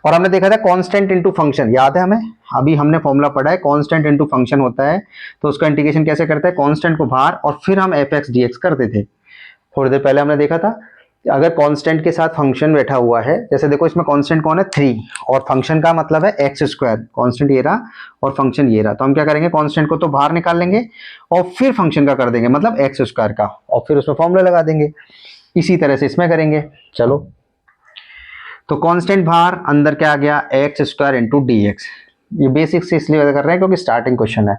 और हमने देखा था कांस्टेंट इंटू फंक्शन, याद है हमें, अभी हमने फॉर्मूला पढ़ा है, कांस्टेंट इंटू फंक्शन होता है, तो उसका इंटीग्रेशन कैसे करते हैं, कांस्टेंट को बाहर और फिर हम fx dx करते थे। थोड़ी देर पहले हमने देखा था, अगर कांस्टेंट के साथ फंक्शन बैठा हुआ है, जैसे देखो इसमें कांस्टेंट कौन है 3, और फंक्शन का मतलब है x², कांस्टेंट ये रहा और फंक्शन ये रहा, तो हम क्या करेंगे, कांस्टेंट को तो बाहर निकाल लेंगे और फिर फंक्शन का कर देंगे, मतलब x² का, और फिर उसमें फॉर्मूला लगा देंगे। इसी तरह से इसमें करेंगे। चलो, तो कांस्टेंट बाहर, अंदर क्या आ गया, x² इंटू dx। ये बेसिक से इसलिए कर रहे हैं क्योंकि स्टार्टिंग क्वेश्चन है।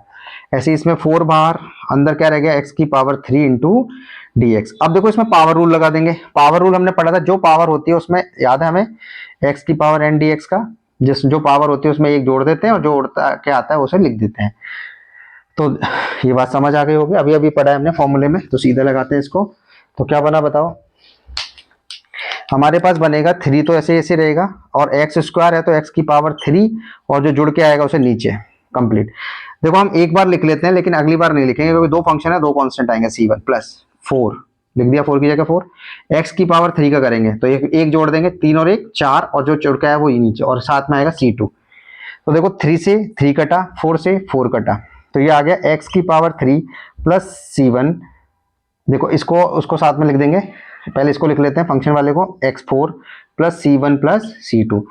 ऐसे इसमें 4 बाहर, अंदर क्या रह गया, x⁻3 इंटू dx। अब देखो इसमें पावर रूल लगा देंगे। पावर रूल हमने पढ़ा था, जो पावर होती है उसमें, याद है हमें, x⁻n dx का, जो पावर होती है उसमें एक जोड़ देते हैं और जो उड़ता क्या आता है उसे लिख देते हैं। तो ये बात समझ आ गई होगी, अभी अभी पढ़ा है हमने फॉर्मूले में, तो सीधे लगाते हैं इसको। तो क्या बना बताओ, हमारे पास बनेगा 3 तो ऐसे ऐसे रहेगा, और x² है तो x⁻3, और जो जुड़ के आएगा उसे नीचे, कंप्लीट। देखो हम एक बार लिख लेते हैं लेकिन अगली बार नहीं लिखेंगे, क्योंकि दो फंक्शन है, दो कांस्टेंट आएंगे, c1 प्लस 4 लिख दिया, 4 की जगह 4। x की पावर 3 का करेंगे तो एक जोड़ देंगे, 3 और 1 4, और जो जोड़ का है वो ये नीचे, और साथ में आएगा c2। तो देखो 3 से 3 कटा, 4 से 4 कटा, तो ये आ गया x की पावर 3 प्लस c1। देखो इसको उसको साथ में लिख देंगे, पहले इसको लिख लेते हैं फंक्शन वाले को, x4 plus c1 plus c2।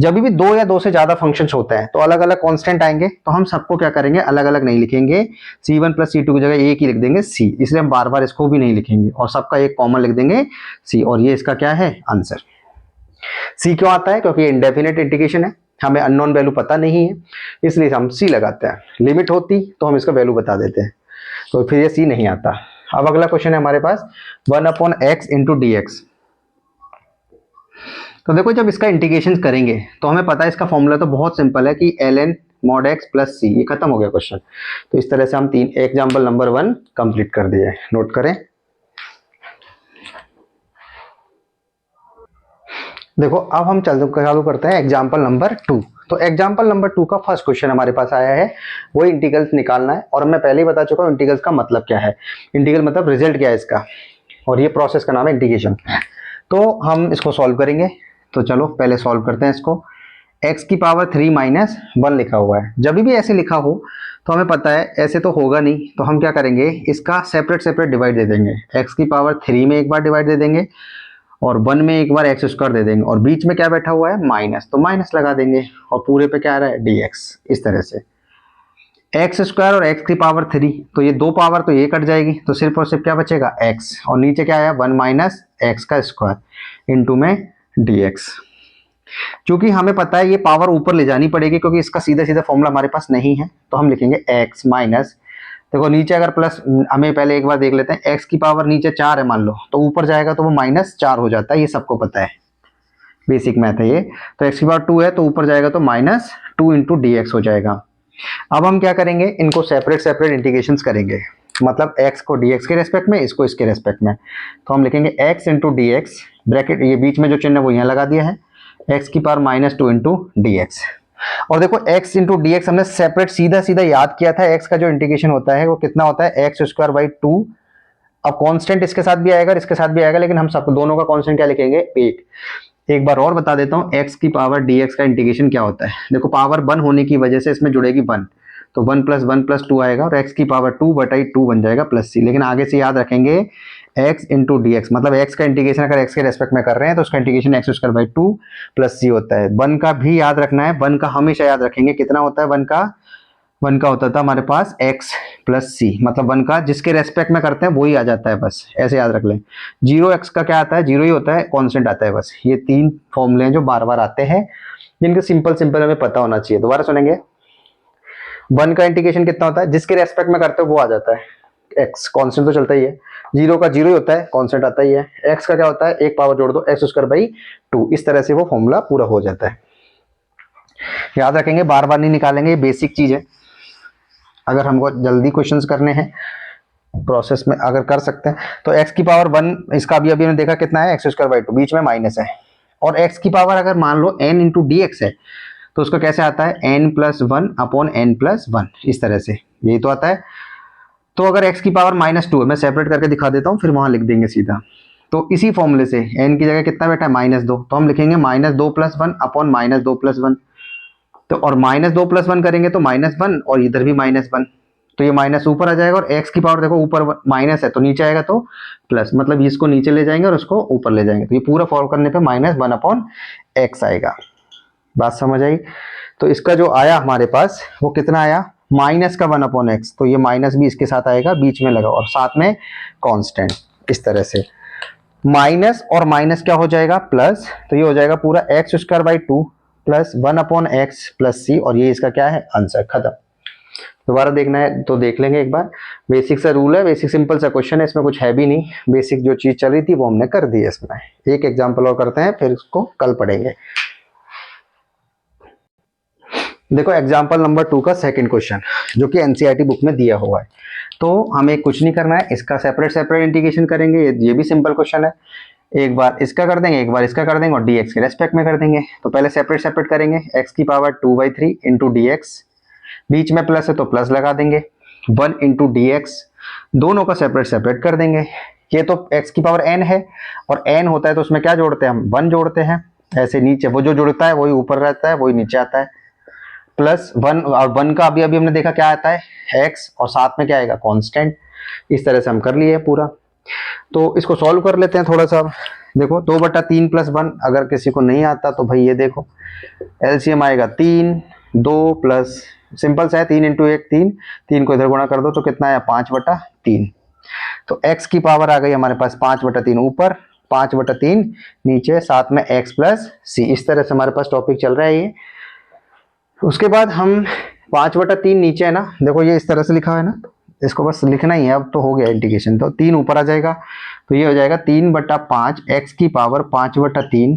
जब भी दो या दो से ज्यादा फंक्शंस होते हैं तो अलग अलग कांस्टेंट आएंगे, तो हम सबको क्या करेंगे, अलग अलग नहीं लिखेंगे, c1 प्लस c2 की जगह एक ही लिख देंगे c, इसलिए हम बार बार इसको भी नहीं लिखेंगे और सबका एक कॉमन लिख देंगे c, और ये इसका क्या है आंसर। c क्यों आता है, क्योंकि इंडेफिनेट इंटीग्रेशन है, हमें अननोन वैल्यू पता नहीं है, इसलिए हम c लगाते हैं। लिमिट होती तो हम इसका वैल्यू बता देते हैं, तो फिर ये c नहीं आता। अब अगला क्वेश्चन है हमारे पास 1/x इंटू डी एक्स। तो देखो जब इसका इंटीग्रेशन करेंगे तो हमें पता है इसका फॉर्मूला तो बहुत सिंपल है कि ln mod x प्लस सी, ये खत्म हो गया क्वेश्चन। तो इस तरह से हम तीन एग्जाम्पल नंबर 1 कंप्लीट कर दिए, नोट करें। देखो अब हम चालू करते हैं एग्जाम्पल नंबर 2। तो एग्जाम्पल नंबर 2 का फर्स्ट क्वेश्चन हमारे पास आया है, वो इंटीग्रल्स निकालना है, और मैं पहले ही बता चुका हूँ इंटीग्रल्स का मतलब क्या है। इंटीग्रल मतलब रिजल्ट क्या है इसका, और ये प्रोसेस का नाम है इंटीग्रेशन। तो हम इसको सॉल्व करेंगे, तो चलो पहले सॉल्व करते हैं इसको। x की पावर 3 माइनस 1 लिखा हुआ है, जब भी ऐसे लिखा हो तो हमें पता है ऐसे तो होगा नहीं, तो हम क्या करेंगे, इसका सेपरेट सेपरेट डिवाइड दे देंगे। x की पावर 3 में एक बार डिवाइड दे देंगे, और 1 में एक बार एक्स स्क्वायर दे देंगे, और बीच में क्या बैठा हुआ है माइनस, तो माइनस लगा देंगे, और पूरे पे क्या आ रहा है dx। इस तरह से एक्स स्क्वायर और एक्स की पावर 3, तो ये दो पावर तो ये कट जाएगी, तो सिर्फ और सिर्फ क्या बचेगा x, और नीचे क्या आया 1 माइनस एक्स का स्क्वायर इंटू में dx। क्योंकि हमें पता है ये पावर ऊपर ले जानी पड़ेगी, क्योंकि इसका सीधा सीधा फॉर्मूला हमारे पास नहीं है, तो हम लिखेंगे x माइनस, देखो नीचे अगर प्लस, हमें पहले एक बार देख लेते हैं, x की पावर नीचे 4 है मान लो, तो ऊपर जाएगा तो वो -4 हो जाता है, ये सबको पता है, बेसिक मैथ है ये। तो x की पावर 2 है तो ऊपर जाएगा तो -2 इंटू डी एक्स हो जाएगा। अब हम क्या करेंगे, इनको सेपरेट सेपरेट इंटीग्रेशन करेंगे, मतलब x को dx के रेस्पेक्ट में, इसको इसके रेस्पेक्ट में। तो हम लिखेंगे x into d x, bracket ये बीच में जो चिन्ह है वो यहाँ लगा दिया है, x की पावर -2 इंटू डी एक्स। और देखो x इंटू डी एक्स हमने सेपरेट सीधा सीधा याद किया था, x का जो इंटीग्रेशन होता है वो कितना होता है, एक्स स्क्वायर बाई 2। अब कांस्टेंट इसके साथ भी आएगा और इसके साथ भी आएगा, लेकिन हम सब दोनों का कांस्टेंट क्या लिखेंगे, एक बार और बता देता हूँ, x की पावर dx का इंटीग्रेशन क्या होता है। देखो पावर 1 होने की वजह से इसमें जुड़ेगी 1, तो 1 प्लस 1 प्लस 2 आएगा, और x की पावर 2/2 बन जाएगा प्लस c। लेकिन आगे से याद रखेंगे x इंटू डी एक्स, मतलब x का इंटीग्रेशन अगर x के रेस्पेक्ट में कर रहे हैं तो उसका integration x square by 2 plus c होता है। 1 का भी याद रखना है, 1 का हमेशा याद रखेंगे, कितना होता है 1 का होता था हमारे पास x प्लस सी, मतलब 1 का जिसके रेस्पेक्ट में करते हैं वही आ जाता है, बस ऐसे याद रख लें। 0x का क्या आता है, 0 ही होता है, कांस्टेंट आता है बस। ये तीन फॉर्मूले हैं जो बार बार आते हैं, जिनके सिंपल सिंपल हमें पता होना चाहिए। दोबारा सुनेंगे, 1 का इंटीग्रेशन कितना होता है, जिसके रेस्पेक्ट में करते हो वो आ जाता है, x कांस्टेंट तो चलता ही है, 0 का 0 ही होता है, कांस्टेंट आता ही है, x का क्या होता है, एक पावर जोड़ दो, एक्स स्क्वायर बाई 2, इस तरह से वो फॉर्मूला पूरा हो जाता है। याद रखेंगे, बार बार नहीं निकालेंगे, ये बेसिक चीज है। अगर हमको जल्दी क्वेश्चंस करने हैं प्रोसेस में अगर कर सकते हैं, तो x की पावर 1, इसका भी अभी हमने देखा कितना है, एक्स स्क्वायर बाई 2, बीच में माइनस है, और x की पावर अगर मान लो n इंटू डी एक्स है, तो उसका कैसे आता है, n plus 1 upon n plus 1, इस तरह से यही तो आता है। तो अगर x की पावर -2 है, मैं सेपरेट करके दिखा देता हूँ, फिर वहां लिख देंगे सीधा। तो इसी फॉर्मूले से n की जगह कितना बैठा है, -2, तो हम लिखेंगे -2 प्लस 1 अपॉन -2 प्लस 1। तो और -2 प्लस 1 करेंगे तो -1, और इधर भी -1, तो ये माइनस ऊपर आ जाएगा, और x की पावर देखो ऊपर माइनस है तो नीचे आएगा तो प्लस, मतलब इसको नीचे ले जाएंगे और उसको ऊपर ले जाएंगे, तो ये पूरा फॉर्म करने पे -1 अपॉन x आएगा। बात समझ आई। तो इसका जो आया हमारे पास वो कितना आया, माइनस का 1 अपॉन एक्स, तो ये माइनस भी इसके साथ आएगा, बीच में लगा और साथ में कांस्टेंट, इस तरह से माइनस और माइनस क्या हो जाएगा, प्लस, तो ये हो जाएगा पूरा X square by 2 plus 1 upon X plus C, और ये इसका क्या है आंसर, खत्म। दोबारा देखना है तो देख लेंगे एक बार, बेसिक सा रूल है, बेसिक सिंपल सा क्वेश्चन है, इसमें कुछ है भी नहीं, बेसिक जो चीज चल रही थी वो हमने कर दी है इसमें। एक एग्जांपल और करते हैं, फिर इसको कल पढ़ेंगे। देखो एग्जांपल नंबर 2 का सेकंड क्वेश्चन, जो कि एनसीईआरटी बुक में दिया हुआ है। तो हमें कुछ नहीं करना है, इसका सेपरेट सेपरेट इंटीग्रेशन करेंगे, ये भी सिंपल क्वेश्चन है। एक बार इसका कर देंगे, एक बार इसका कर देंगे, और dx के रेस्पेक्ट में कर देंगे। तो पहले सेपरेट सेपरेट करेंगे, x की पावर 2/3 इंटू डी एक्स, बीच में प्लस है तो प्लस लगा देंगे, 1 इंटू डी एक्स, दोनों का सेपरेट सेपरेट कर देंगे। ये तो x की पावर n है और n होता है तो उसमें क्या जोड़ते हैं हम, 1 जोड़ते हैं। ऐसे नीचे वो जो जुड़ता है वही ऊपर रहता है, वही नीचे आता है। प्लस 1, और 1 का अभी अभी हमने देखा क्या आता है x, और साथ में क्या आएगा, कांस्टेंट। इस तरह से हम कर लिए पूरा। तो इसको सॉल्व कर लेते हैं थोड़ा सा। देखो 2/3 प्लस 1, अगर किसी को नहीं आता तो भाई ये देखो एलसीएम आएगा 3, 2 प्लस, सिंपल सा है, 3 इंटू 1 3, 3 को इधर गुणा कर दो तो कितना आया, 5/3। तो x की पावर आ गई हमारे पास 5/3 ऊपर, 5/3 नीचे, साथ में x प्लस सी। इस तरह से हमारे पास टॉपिक चल रहा है ये। उसके बाद हम 5/3 नीचे है ना, देखो ये इस तरह से लिखा है ना, इसको बस लिखना ही है, अब तो हो गया इंटीग्रेशन। तो 3 ऊपर आ जाएगा तो ये हो जाएगा 3/5 x की पावर 5/3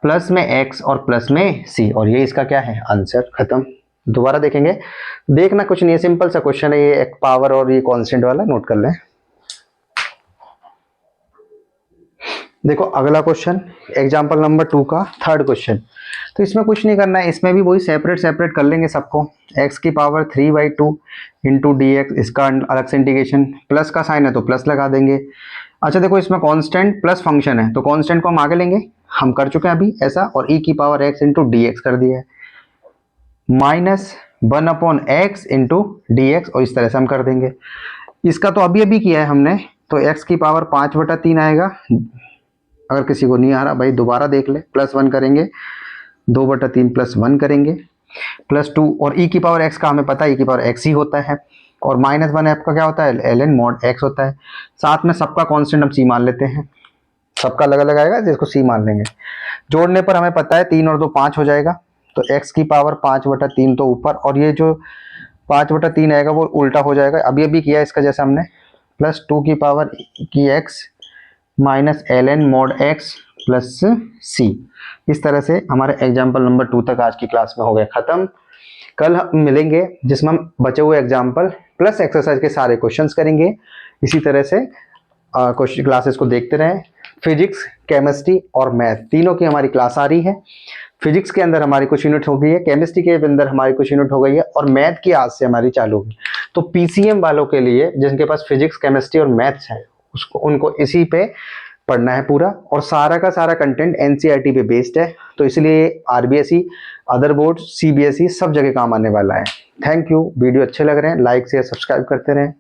प्लस में x और प्लस में c, और ये इसका क्या है, आंसर। खत्म। दोबारा देखेंगे, देखना कुछ नहीं है, सिंपल सा क्वेश्चन है ये, एक पावर और ये कांस्टेंट वाला, नोट कर लें। देखो अगला क्वेश्चन, एग्जांपल नंबर 2 का थर्ड क्वेश्चन। तो इसमें कुछ नहीं करना है, इसमें भी वही सेपरेट सेपरेट कर लेंगे सबको। x की पावर 3/2 इंटू डी एक्स, इसका अलग से इंटीग्रेशन, प्लस का साइन है तो प्लस लगा देंगे। अच्छा देखो इसमें कांस्टेंट प्लस फंक्शन है तो कांस्टेंट को हम आगे लेंगे, हम कर चुके हैं अभी ऐसा, और e की power x into d x कर दिया है, -1/x इंटू डी एक्स, और इस तरह से हम कर देंगे। इसका तो अभी अभी किया है हमने, तो x की पावर 5/3 आएगा। अगर किसी को नहीं आ रहा भाई दोबारा देख ले, +1 करेंगे, 2/3 +1 करेंगे, +2, और e की पावर x का हमें पता है, e की पावर x ही होता है, और -1 आपका क्या होता है, ln mod x होता है। साथ में सबका कांस्टेंट हम c मान लेते हैं, सबका अलग अलग आएगा जिसको c मान लेंगे। जोड़ने पर हमें पता है 3 और 2 5 हो जाएगा, तो x की पावर 5/3 तो ऊपर, और ये जो 5/3 आएगा वो उल्टा हो जाएगा, अभी अभी किया इसका जैसे हमने, +2 की पावर की x minus ln mod x plus c। इस तरह से हमारे एग्जाम्पल नंबर 2 तक आज की क्लास में हो गए खत्म। कल हम मिलेंगे जिसमें हम बचे हुए एग्जाम्पल प्लस एक्सरसाइज के सारे क्वेश्चंस करेंगे। इसी तरह से क्वेश्चन क्लासेस को देखते रहें। फिजिक्स, केमिस्ट्री और मैथ तीनों की हमारी क्लास आ रही है। फिजिक्स के अंदर हमारी कुछ यूनिट हो गई है, केमिस्ट्री के अंदर हमारी कुछ यूनिट हो गई है, और मैथ की आज से हमारी चालू होगी। तो पीसीएम वालों के लिए जिनके पास फिजिक्स, केमिस्ट्री और मैथ्स है, उसको उनको इसी पे पढ़ना है पूरा, और सारा का सारा कंटेंट एनसीईआरटी पे बेस्ड है, तो इसलिए आरबीएसई, अदर बोर्ड, सीबीएसई सब जगह काम आने वाला है। Thank you. वीडियो अच्छे लग रहे हैं, लाइक शेयर सब्सक्राइब करते रहें।